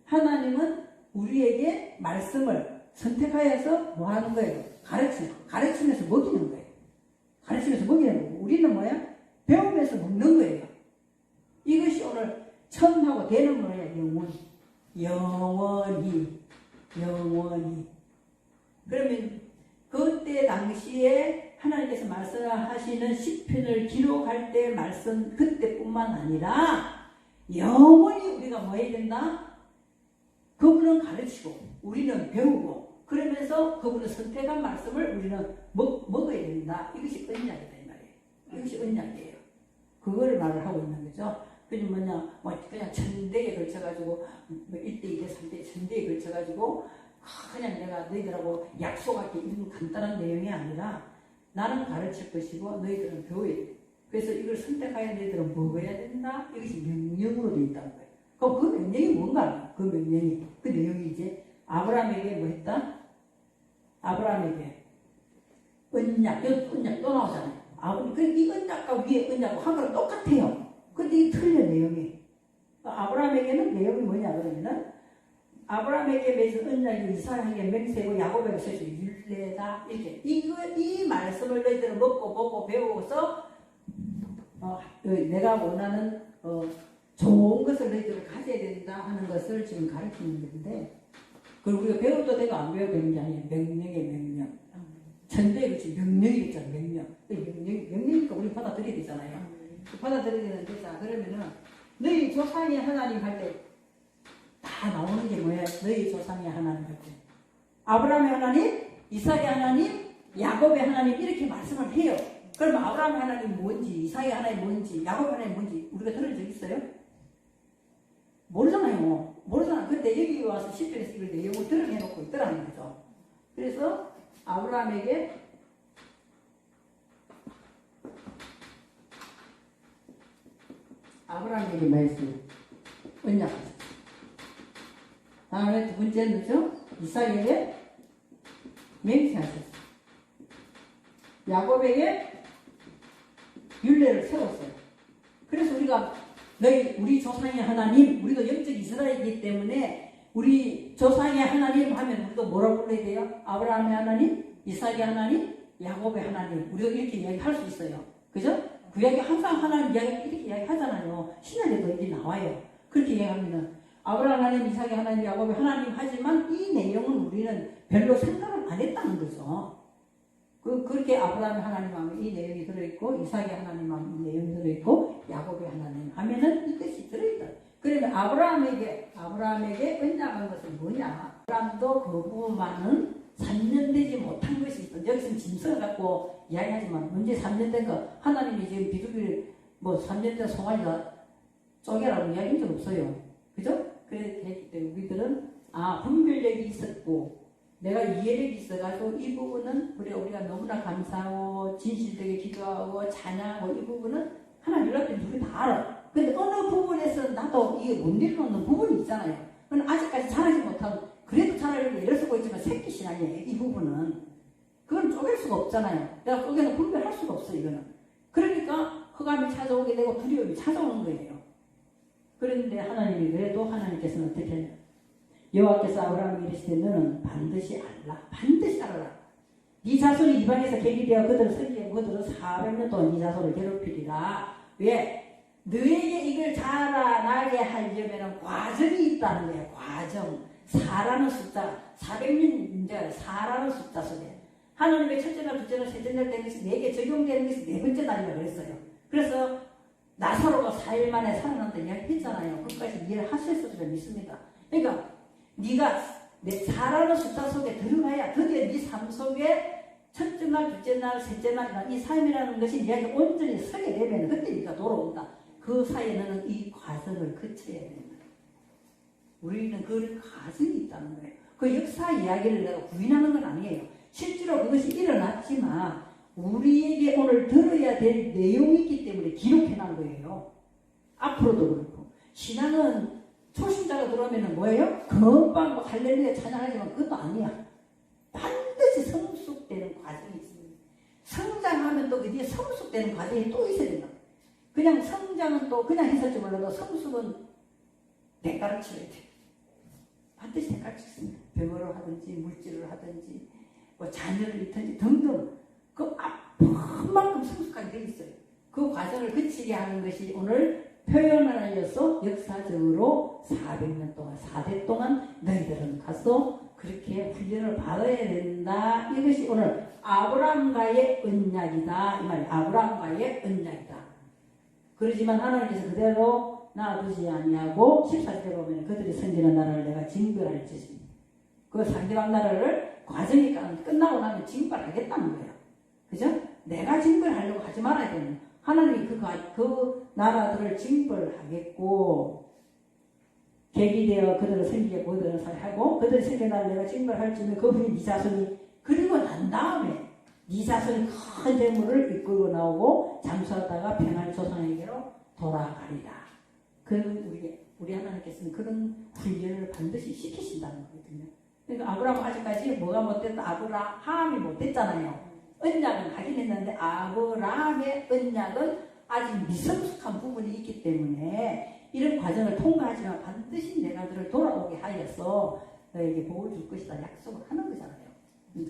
하나님은 우리에게 말씀을 선택하여서 뭐 하는 거예요? 가르치면서 먹이는 거예요. 가르치면서 먹이는 거고 우리는 뭐야? 배우면서 먹는 거예요. 이것이 오늘 천하고 되는 뭐예요? 영원히. 그러면 그때 당시에 하나님께서 말씀하시는 시편을 기록할 때 말씀 그때뿐만 아니라 영원히 우리가 뭐 해야 된다? 그분은 가르치고 우리는 배우고 그러면서 그분은 선택한 말씀을 우리는 먹어야 된다. 이것이 언약이다 이 말이에요. 이것이 언약이에요. 그거를 말을 하고 있는 거죠. 그게 뭐냐, 그냥 천대에 걸쳐가지고 1대 2대 3대 천대에 걸쳐가지고 그냥 내가 너희들하고 약속할게 이런 간단한 내용이 아니라 나는 가르칠 것이고 너희들은 배워야 돼. 그래서 이걸 선택하여 너희들은 먹어야 된다. 이것이 명령으로 되어 있다는 거예요. 그럼 그 명령이 뭔가? 그 명령이 그 내용이 이제 아브라함에게 뭐 했다? 아브라함에게 언약 또 나오잖아요. 이 언약과 위에 언약과 한 거랑 똑같아요. 근데 이 틀려 내용이. 아브라함에게는 내용이 뭐냐 그러면은 아브라함에게 맺은 언약이 이삭에게 맹세고 야곱에게 세서 율례다 이렇게 이 말씀을 너희들은 먹고 보고 배워서 내가 원하는 좋은 것을 너희들은 가져야 된다 하는 것을 지금 가르치는 건데 그리고 우리가 배워도 되고 안 배워도 되는 게 아니에요. 명령의 명령. 천대 그렇지 명령이겠잖아 명령. 명령이니까 우리 받아들여야 되잖아요. 받아들여야 되는데 자 그러면은 너희 조상의 하나님 할 때 다 나오는 게 뭐야? 너희 조상의 하나님 할 때 아브라함의 하나님, 이삭의 하나님, 야곱의 하나님 이렇게 말씀을 해요. 그럼 아브라함의 하나님 뭔지, 이삭의 하나님 뭔지, 야곱의 하나님 뭔지 우리가 들은 적 있어요? 모르잖아요. 모르잖아. 근데 여기 와서 시편에서 이걸 내용을 드러내놓고 있더라는 거죠. 그래서 아브라함에게 말씀 언약하셨어요. 다음에 두 번째는요, 이삭에게 맹세하셨어요. 야곱에게 율례를 세웠어요. 그래서 우리가 우리 조상의 하나님, 우리도 영적 이스라엘이기 때문에 우리 조상의 하나님 하면 우리도 뭐라고 불러야 돼요? 아브라함의 하나님, 이삭의 하나님, 야곱의 하나님. 우리가 이렇게 이야기할 수 있어요. 그죠? 그 이야기 항상 하나님 이야기 이렇게 이야기하잖아요. 신약에도 이게 나와요. 그렇게 이야기하면 아브라함 하나님, 이삭의 하나님, 야곱의 하나님 하지만 이 내용은 우리는 별로 생각을 안 했다는 거죠. 그렇게 아브라함의 하나님 하면 이 내용이 들어있고 이삭의 하나님 하면 이 내용이 들어있고 야곱의 하나님 하면은 이것이 들어있다. 그러면 아브라함에게 언약한 것은 뭐냐? 아브라함도 그 부분만은 3년 되지 못한 것이 있어. 여기서는 짐승을 갖고 이야기하지만 언제 3년 된 거 하나님이 지금 비둘기를 3년 된 송아지가 쪼개라고 이야기한 적 없어요. 그죠? 그래서 했기 때문에 우리들은 분별력이 있었고 내가 이해력이 있어가지고 이 부분은 우리가 너무나 감사하고 진실되게 기도하고 찬양하고 이 부분은 하나님 연락된 우리 다 알아. 근데 어느 부분에서 나도 이게 못 내려놓는 부분이 있잖아요. 그건 아직까지 잘하지 못하고 그래도 잘하려고 애를 쓰고 있지만 새끼 신앙이에요. 이 부분은 그건 쪼갤 수가 없잖아요. 내가 쪼개서 분별할 수가 없어 이거는. 그러니까 흑암이 찾아오게 되고 두려움이 찾아오는 거예요. 그런데 하나님이 그래도 하나님께서는 어떻게 하냐? 여호와께서 아브라함에게 이르시되 너는 반드시 알아라. 네 자손이 이방에서 갱이되어 그들을 섬기고 그들은 400년 동안 네 자손을 괴롭히리라. 왜? 너에게 이걸 자라나게 하려면 과정이 있다는 거예요. 과정. 4라는 숫자, 400년 이제 4라는 숫자 속에 하나님의 첫째 날, 둘째 날, 셋째 날 되는 것이 내게 적용되는 것이 네 번째 날이라고 그랬어요. 그래서 나사로가 4일 만에 살아난다 이야기 했잖아요. 그것까지 이해를 하셨을 줄 믿습니다. 그러니까 네가 내 4라는 숫자 속에 들어가야 드디어 네 삶 속에 첫째 날, 둘째 날, 셋째 날이나 이 삶이라는 것이 네가 온전히 서게 되면 그때 네가 돌아온다. 그 사이에는 이 과정을 거쳐야 된다. 우리는 그런 과정이 있다는 거예요. 그 역사 이야기를 내가 부인하는 건 아니에요. 실제로 그것이 일어났지만 우리에게 오늘 들어야 될 내용이 있기 때문에 기록해놓은 거예요. 앞으로도 그렇고. 신앙은 초신자가 들어오면 뭐예요? 금방 할렐루야 찬양하지만 그것도 아니야. 반드시 성숙되는 과정이 있습니다. 성장하면 또 그 뒤에 성숙되는 과정이 또 있어야 된다. 그냥 성장은 또 그냥 했을지 몰라도 성숙은 대가를 치러야 돼. 반드시 대가를 치습니다. 병으로 하든지 물질을 하든지 자녀를 잃든지 등등 그 앞만큼 성숙하게 되어 있어요. 그 과정을 거치게 하는 것이 오늘 표현하여서 역사적으로 400년 동안 4대 동안 너희들은 가서 그렇게 훈련을 받아야 된다. 이것이 오늘 아브라함과의 언약이다. 이 말이 아브라함과의 언약이다. 그러지만 하나님께서 그대로 놔두지 아니하고 14절에 보면 그들이 섬기는 나라를 내가 징벌할 짓입니다. 그 상대방 나라를 과정이 끝나고 나면 징벌하겠다는 거예요. 그죠? 내가 징벌하려고 하지 말아야 되는 하나님이 그 나라들을 징벌하겠고 계기되어 그들을 섬기고 그들을 살하고 그들이 섬기는 나라를 내가 징벌할 즈음에 그분이 네 자손이 그리고 난 다음에 네 자손이 큰 재물을 이끌고 나오고 잠수하다가 평안의 조상에게로 돌아가리라. 우리 하나님께서는 그런 훈련을 반드시 시키신다는 거거든요. 그러니까 아브라함 아직까지 뭐가 못됐다? 아브라함이 못됐잖아요. 언약은 하긴 했는데 아브라함의 언약은 아직 미성숙한 부분이 있기 때문에 이런 과정을 통과하지만 반드시 내가 너를 돌아오게 하여서 너에게 복을 줄 것이다 약속을 하는 거잖아요.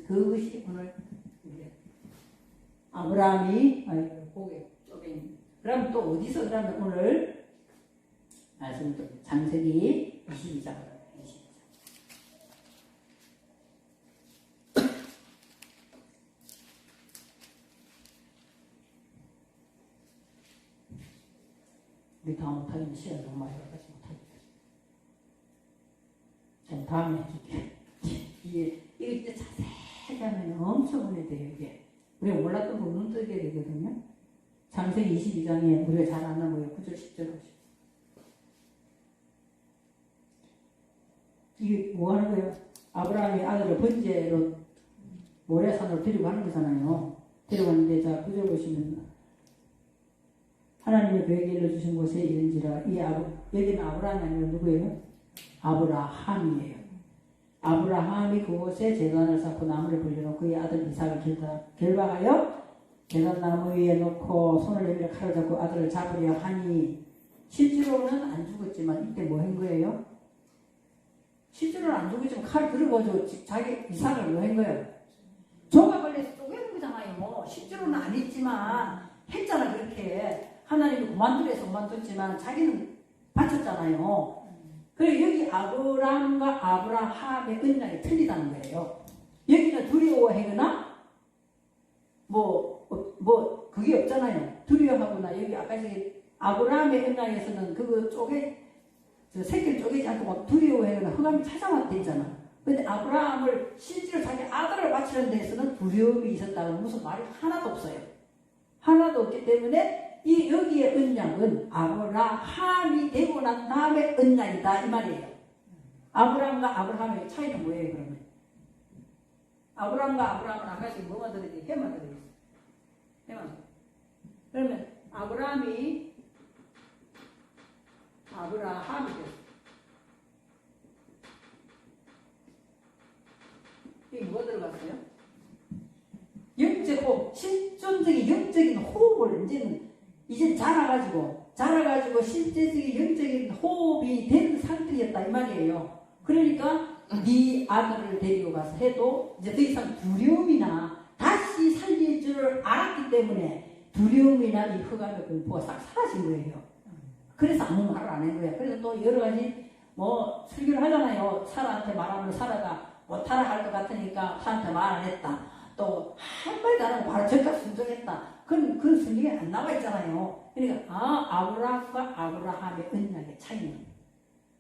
그것이 오늘 아브라함이 고개 쪼개. 그럼 또 어디서 그러면 오늘 말씀 좀 창세기 22장. 우리 다 못하겠네. 시간 너무 많이 가까지 못하겠다. 자, 다음에 해줄게. 이거 진짜 자세히 하면 엄청 은혜돼요, 이게. 우리가 몰랐던 거 눈 뜨게 되거든요. 창세기 22장에 우리가 잘 아는 거예요. 9절, 10절 보시죠. 이게 뭐 하는 거예요? 아브라함이 아들을 번제로 모래산으로 데리고 가는 거잖아요. 데려가는데, 자, 9절 보시면, 하나님의 그에게 일러주신 곳에 이른지라, 여기는 아브라함이 아니라 누구예요? 아브라함이에요. 아브라함이 그곳에 제단을 쌓고 나무를 불려놓고 그의 아들 이삭을 결박하여 제단 나무 위에 놓고 손을 내밀어 칼을 잡고 아들을 잡으려 하니, 실제로는 안 죽었지만 이때 뭐 한 거예요? 실제로는 안 죽었지만 칼을 들어가지고 자기 이삭을 뭐 한 거예요? 조가 걸려서 쪼개는 거잖아요. 뭐 실제로는 안 했지만 했잖아. 그렇게 하나님이 그만두래서 그만뒀지만 자기는 바쳤잖아요. 그리고 여기 아브라함과 아브라함의 언약이 틀리다는 거예요. 여기는 두려워하거나 그게 없잖아요. 두려워하거나 여기 아까 저기 아브라함의 언약에서는 그거 새끼를 쪼개지 않고 막 두려워하거나 흑암이 찾아왔다 했잖아. 근데 아브라함을 실제로 자기 아들을 바치는 데에서는 두려움이 있었다는 무슨 말이 하나도 없어요. 하나도 없기 때문에 여기의 언약은 아브라함이 되고 난 다음에 언약이다 이 말이에요. 아브라함과 아브라함의 차이는 뭐예요 그러면? 아브라함과 아브라함은 아까 지금 뭐만 들었지? 해만 들었어. 해만. 그러면 아브라함이 됐어. 이게 뭐가 들어갔어요? 영적 호흡, 실존적인 영적인 호흡을 이제 자라가지고 실제적인 영적인 호흡이 된 상태였다 이 말이에요. 그러니까 네 아들을 데리고 가서 해도 이제 더 이상 두려움이나 다시 살릴 줄을 알았기 때문에 두려움이나 이 흑암의 공포가 싹 사라진 거예요. 그래서 아무 말을 안 한 거예요. 그래서 또 여러 가지 설교를 하잖아요. 사라한테 말하면 사라가 못하라 할 것 같으니까 사한테 말 안 했다. 또 한 말도 안 하고 바로 저까지 순종했다. 그런 성경에 안 나와 있잖아요. 그러니까 아브라함과 아브라함의 언약의 차이는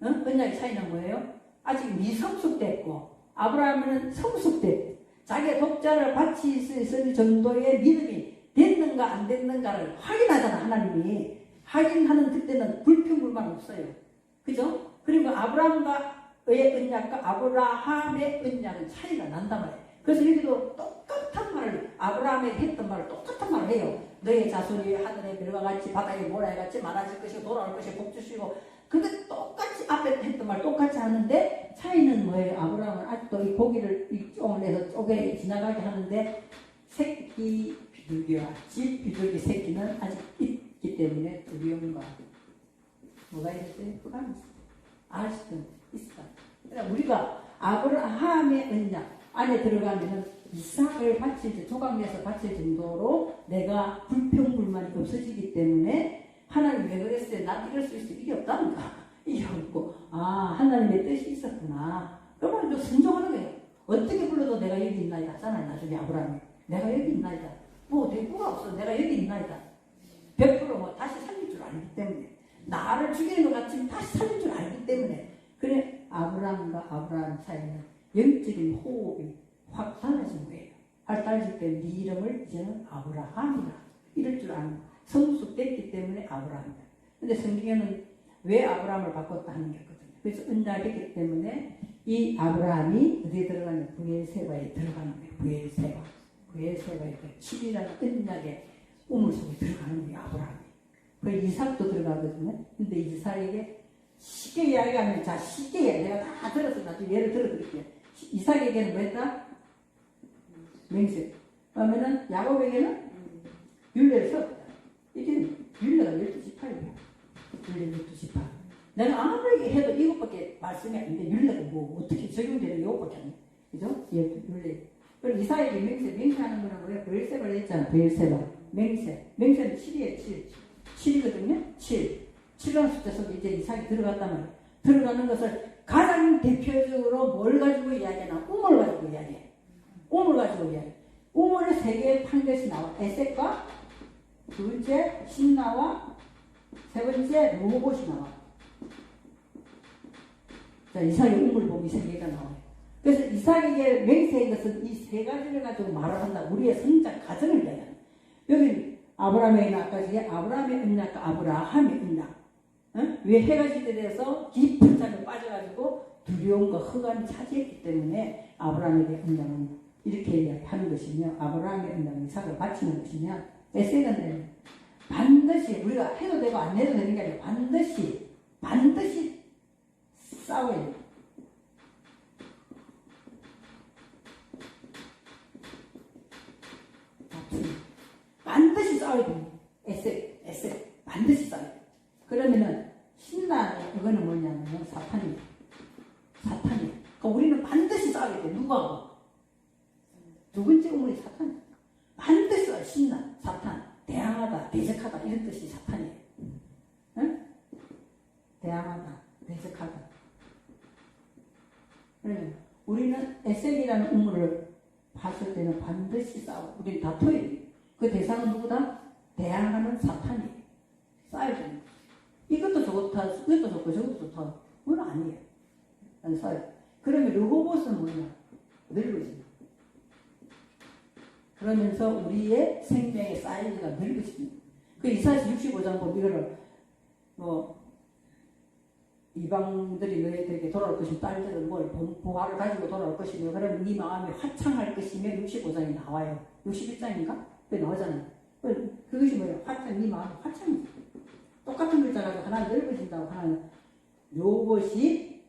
언약의 차이는 뭐예요? 아직 미성숙됐고 아브라함은 성숙됐고 자기의 독자를 바칠 수 있을 정도의 믿음이 됐는가 안 됐는가를 확인하잖아. 하나님이 확인하는 그때는 불평불만 없어요. 그죠? 그리고 아브라함과의 언약과 아브라함의 언약은 차이가 난단 말이에요. 그래서 여기도 똑같은 말을 아브라함에게 했던 말을 똑같은 말을 해요. 너의 자손이 하늘의 별과 같이 바닥에 모래와 같이 많아질 것이고 돌아올 것이 복주시고 근데 똑같이 앞에 했던 말 똑같이 하는데 차이는 뭐예요? 아브라함은 아직도 이 고기를 쪼개서 쪼개 지나가게 하는데 새끼 비둘기와 집 비둘기 새끼는 아직 있기 때문에 두려움과 뭐가 있어요? 흑암이 있어요. 아직도 있어. 그러니까 우리가 아브라함의 언약 안에 들어가면은 이삭을 바칠 때 조각내서 바칠 정도로 내가 불평불만이 없어지기 때문에 하나님 왜 그랬어요? 난 이럴 수 있어. 이게 없다니까. 이게 없고 하나님의 뜻이 있었구나. 그러면 또 순종하는 거예요. 어떻게 불러도 내가 여기 있나이다 하잖아요. 나중에 아브라함이 내가 여기 있나이다. 대꾸가 없어. 내가 여기 있나이다. 100% 다시 살릴 줄 알기 때문에 나를 죽이는 것 같지만 다시 살릴 줄 알기 때문에 그래 아브라함과 아브라함 사이는 영적인 호흡이 확 달라진 거예요. 달라질 때 네 이름을 이제는 아브라함이라 이럴 줄 아는 성숙됐기 때문에 아브라함이다. 근데 성경에는 왜 아브라함을 바꿨다 하는 게 있거든요. 그래서 언약이기 때문에 이 아브라함이 어디에 들어가냐 브엘세바에 들어가는 거예요. 브엘세바에 그 7이라는 언약의 우물 속에 들어가는 거예요. 아브라함이. 그 이삭도 들어가거든요. 근데 이삭에게 쉽게 이야기하면 쉽게 내가 다 들었어. 나중에 예를 들어드릴게요. 이삭에게는 뭐 했다? 맹세. 그러면은 야곱에게는 율례를 세웠다. 이게 율례가 12지파예요. 율례 12지파. 내가 아무리 해도 이것밖에 말씀이 안 돼. 율례가 어떻게 적용되는 이것밖에 안 돼. 그죠? 율례. 그리고 이삭에게 맹세하는 거는 뭐예요? 브엘세바를 했잖아. 브엘세바. 맹세는 7이에요. 7이거든요. 7이라는 숫자 속에 이제 이삭이 들어갔단 말이에요. 들어가는 것을 가장 대표적으로 뭘 가지고 이야기하나? 우물 가지고 이야기해. 우물을 세 개의 판결이 나와. 에색과 두 번째 신나와 세 번째 로봇이 나와. 자, 이삭의 우물 보면 이 세 개가 나와요. 그래서 이삭에게 맹세인 것은 이 세 가지를 가지고 말을 한다. 우리의 성장 과정을 얘기하는. 여기 아브라함의 아까 전에 아브라함의 언약과 아브라함의 언약. 어? 왜 해가 지게 돼서 깊은 잠에 빠져가지고 두려움과 흑암이 차지했기 때문에 아브라함에게 언약은 이렇게 이야기하는 것이며 아브라함의 언약은 이삭을 바치는 것이며 에세는 반드시 우리가 해도 되고 안 해도 되는 게 아니라 반드시 싸워야 돼. 반드시 싸워야 돼. 에세 반드시 싸워야 돼. 그러면은 신나 이거는 뭐냐면 사탄이. 그러니까 우리는 반드시 싸워야 돼. 누구하고? 두 번째 우물이 사탄. 반드시 싸워. 신나 사탄. 대항하다, 대적하다 이런 뜻이 사탄이에요. 응? 대항하다, 대적하다. 그러면 우리는 에셀이라는 우물을 봤을 때는 반드시 싸워. 우리는 다퉈야 돼. 그 대상은 누구다? 대항하는 사탄이에요. 싸워야 됩니다. 이것도 좋다, 이것도 좋고 저것도 좋다. 그건 아니에요. 안 싸워요. 그러면 르호봇은 뭐냐? 늙어집니다. 그러면서 우리의 생명의 사이즈가 늙어집니다. 그 이사야서 65장 보면 이거를 이방들이 너희들에게 돌아올 것이며 딸들은 뭘 보화를 가지고 돌아올 것이며 그러면 네 마음이 화창할 것이며 65장이 나와요. 61장인가? 그게 나오잖아요. 그것이 뭐예요? 네 마음이 화창이죠. 똑같은 글자 가지고 하나는 늙어진다고 하나는 요것이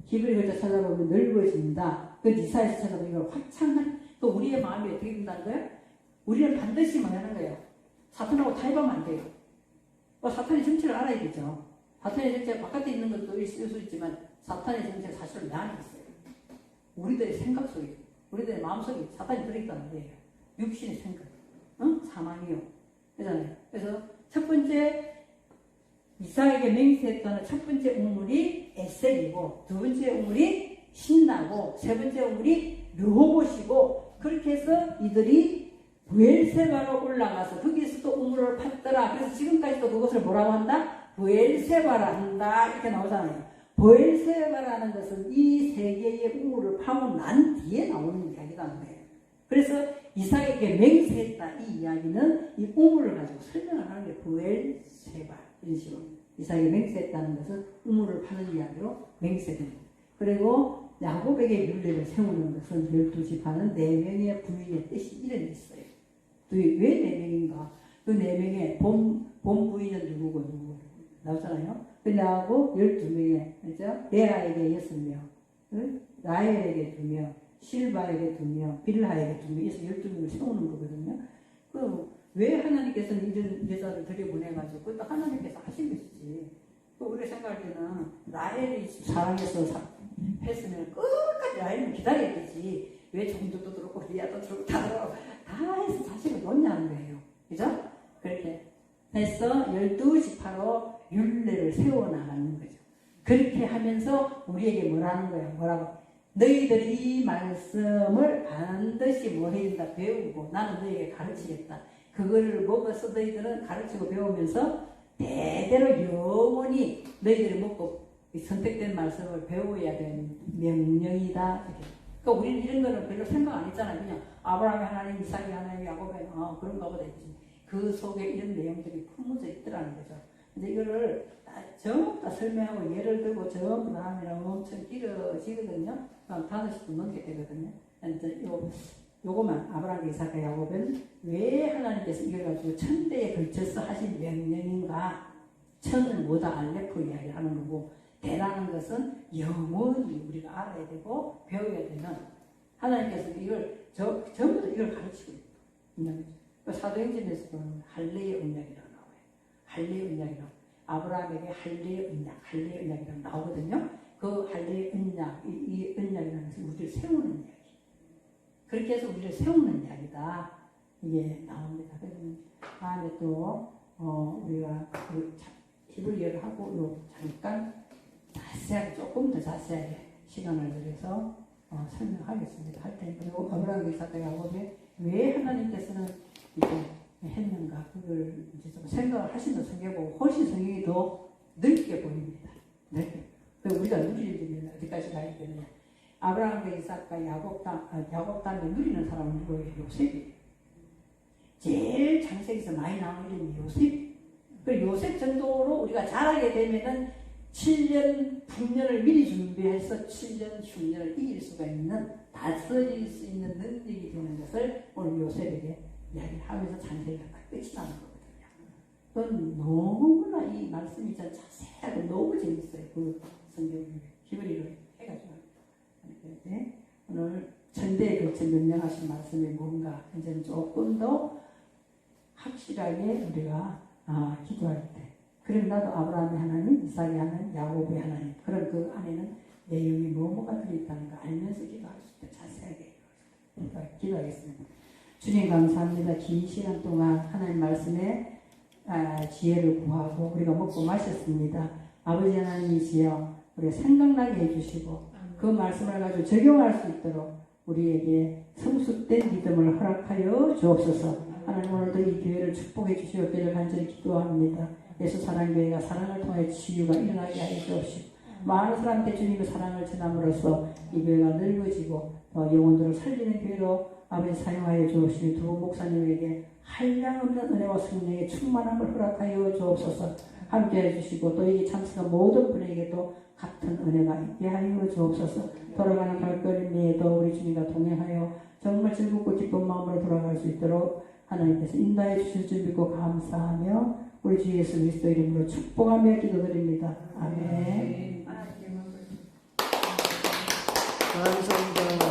히브리 글자 찾아보면 늙어진다. 그 이사야서 찾아보면 이걸 화창한 또 우리의 마음이 어떻게 된다는 거예요? 우리는 반드시 뭐냐는 거예요? 사탄하고 타협하면 안 돼요. 사탄의 정체를 알아야겠죠. 사탄의 정체가 바깥에 있는 것도 있을 수 있지만 사탄의 정체는 사실은 내 안에 있어요. 우리들의 생각 속에, 우리들의 마음 속에 사탄이 들어있단 말이에요. 육신의 생각, 사망이요. 그잖아요. 그래서 첫 번째 이삭에게 맹세했던 첫 번째 우물이 에셀이고 두 번째 우물이 신나고 세 번째 우물이 르호봇이고 그렇게 해서 이들이 부엘세바로 올라가서 거기에서 또 우물을 팠더라. 그래서 지금까지도 그것을 뭐라고 한다? 부엘세바라 한다. 이렇게 나오잖아요. 부엘세바라는 것은 이 세 개의 우물을 파고 난 뒤에 나오는 이야기라는 거예요. 그래서 이삭에게 맹세했다. 이 이야기는 이 우물을 가지고 설명을 하는 게 부엘세바. 이런 식으로. 이삭에게 맹세했다는 것은 우물을 파는 이야기로 맹세됩니다. 그리고 야곱에게 율례를 세우는 것은 12지파는 4명의 부인의 뜻이 이런 게 있어요. 왜 4명인가? 그 4명의 본 부인은 누구고? 나오잖아요. 그 나하고 12명의, 그죠? 레아에게 6명, 라헬에게 2명, 실바에게 2명, 빌하에게 2명, 그래서 12명을 세우는 거거든요. 왜 하나님께서는 이런 여자를 들여보내가지고 또 하나님께서 하신 것이지. 또 우리가 생각할 때는 라헬이 사랑해서 했으면 끝까지 라헬을 기다려야 되지. 왜 종도도 들었고 리아도 들었고 다 해서 자식을 놓냐는 거예요. 그죠? 그렇게 해서 12지파로 율례를 세워나가는 거죠. 그렇게 하면서 우리에게 뭐라는 거예요? 뭐라고? 너희들이 이 말씀을 반드시 뭐 해야 된다? 배우고 나는 너희에게 가르치겠다. 그거를 먹어서 너희들은 가르치고 배우면서 대대로 영원히 너희들이 먹고 선택된 말씀을 배워야 되는 명령이다. 그러니까 우리는 이런 거는 별로 생각 안 했잖아요. 그냥 아브라함의 하나님, 이삭의 하나님, 야곱의 그런가 보다 했지. 그 속에 이런 내용들이 품어져 있더라는 거죠. 근데 이거를 전부 다 설명하고 예를 들고 전부 다 하면 엄청 길어지거든요. 5시간 넘게 되거든요. 요거만 아브라함, 이삭과 야곱은 왜 하나님께서 이걸 가지고 천대에 걸쳐서 하신 명령인가? 천은 뭐다? 알레프 이야기를 하는 거고 대라는 것은 영원히 우리가 알아야 되고 배워야 되는 하나님께서 이걸 전부 다 이걸 가르치고 있는 거죠. 사도행전에서 보면 할례의 언약이라고 나와요. 할례의 언약이라고 아브라함에게 할례의 언약이라고 나오거든요. 그 할례의 언약, 이 언약이라는 것은 우리를 세우는 이야기. 그렇게 해서 우리를 세우는 이야기다. 이게 나옵니다. 그러면 다음에 또 우리가 히브리어를 하고 잠깐 자세하게 조금 더 자세하게 시간을 들여서 설명하겠습니다. 할 테니까 그리고 아브라함, 이삭과 야곱에 왜 하나님께서는 이제 했는가 그걸 이제 좀 생각을 하시면 성경 보고 훨씬 성경이 더 넓게 보입니다. 넓게. 우리가 누리는 어디까지 가야 되느냐. 아브라함과 이삭과 야곱 다음에 누리는 사람은 누구예요? 요셉이에요. 제일 창세기에서 많이 나오는 이름이 요셉. 그 요셉 정도로 우리가 잘하게 되면은 7년 풍년을 미리 준비해서 7년 흉년을 이길 수가 있는 다스릴 수 있는 능력이 되는 것을 오늘 요셉에게 이야기하면서 창세기가 딱 끝이 나는 거거든요. 그건 너무나 이 말씀이 참 자세하고 너무 재밌어요. 그 성경 히브리를 해가지고 네? 오늘 천대에 걸쳐 명령하신 말씀이 뭔가 이제는 조금 더 확실하게 우리가 기도할 때 그럼 나도 아브라함의 하나님, 이삭의 하나님, 야곱의 하나님 그런 그 안에는 내용이 뭐뭐가 들어있다는 거 알면서 기도할 수 있다. 자세하게 기도하겠습니다. 주님 감사합니다. 긴 시간 동안 하나님 말씀에 지혜를 구하고 우리가 먹고 마셨습니다. 아버지 하나님이시여 우리가 생각나게 해주시고 그 말씀을 가지고 적용할 수 있도록 우리에게 성숙된 믿음을 허락하여 주옵소서. 하나님 오늘도 이 교회를 축복해 주시옵기를 간절히 기도합니다. 예수 사랑교회가 사랑을 통해 치유가 일어나게 하여 주옵시고 많은 사람한테 주님의 사랑을 전함으로써 이 교회가 넓어지고 영혼들을 살리는 교회로 아버지 사용하여 주옵시니 두 목사님에게 한량없는 은혜와 성령의 충만함을 허락하여 주옵소서. 함께해 주시고 또 여기 참석한 모든 분에게도 같은 은혜가 있게 하여 주옵소서. 돌아가는 발걸음에도 우리 주님과 동행하여 정말 즐겁고 기쁜 마음으로 돌아갈 수 있도록 하나님께서 인도해 주실 줄 믿고 감사하며 우리 주 예수 그리스도 이름으로 축복하며 기도드립니다. 아멘. 감사합니다.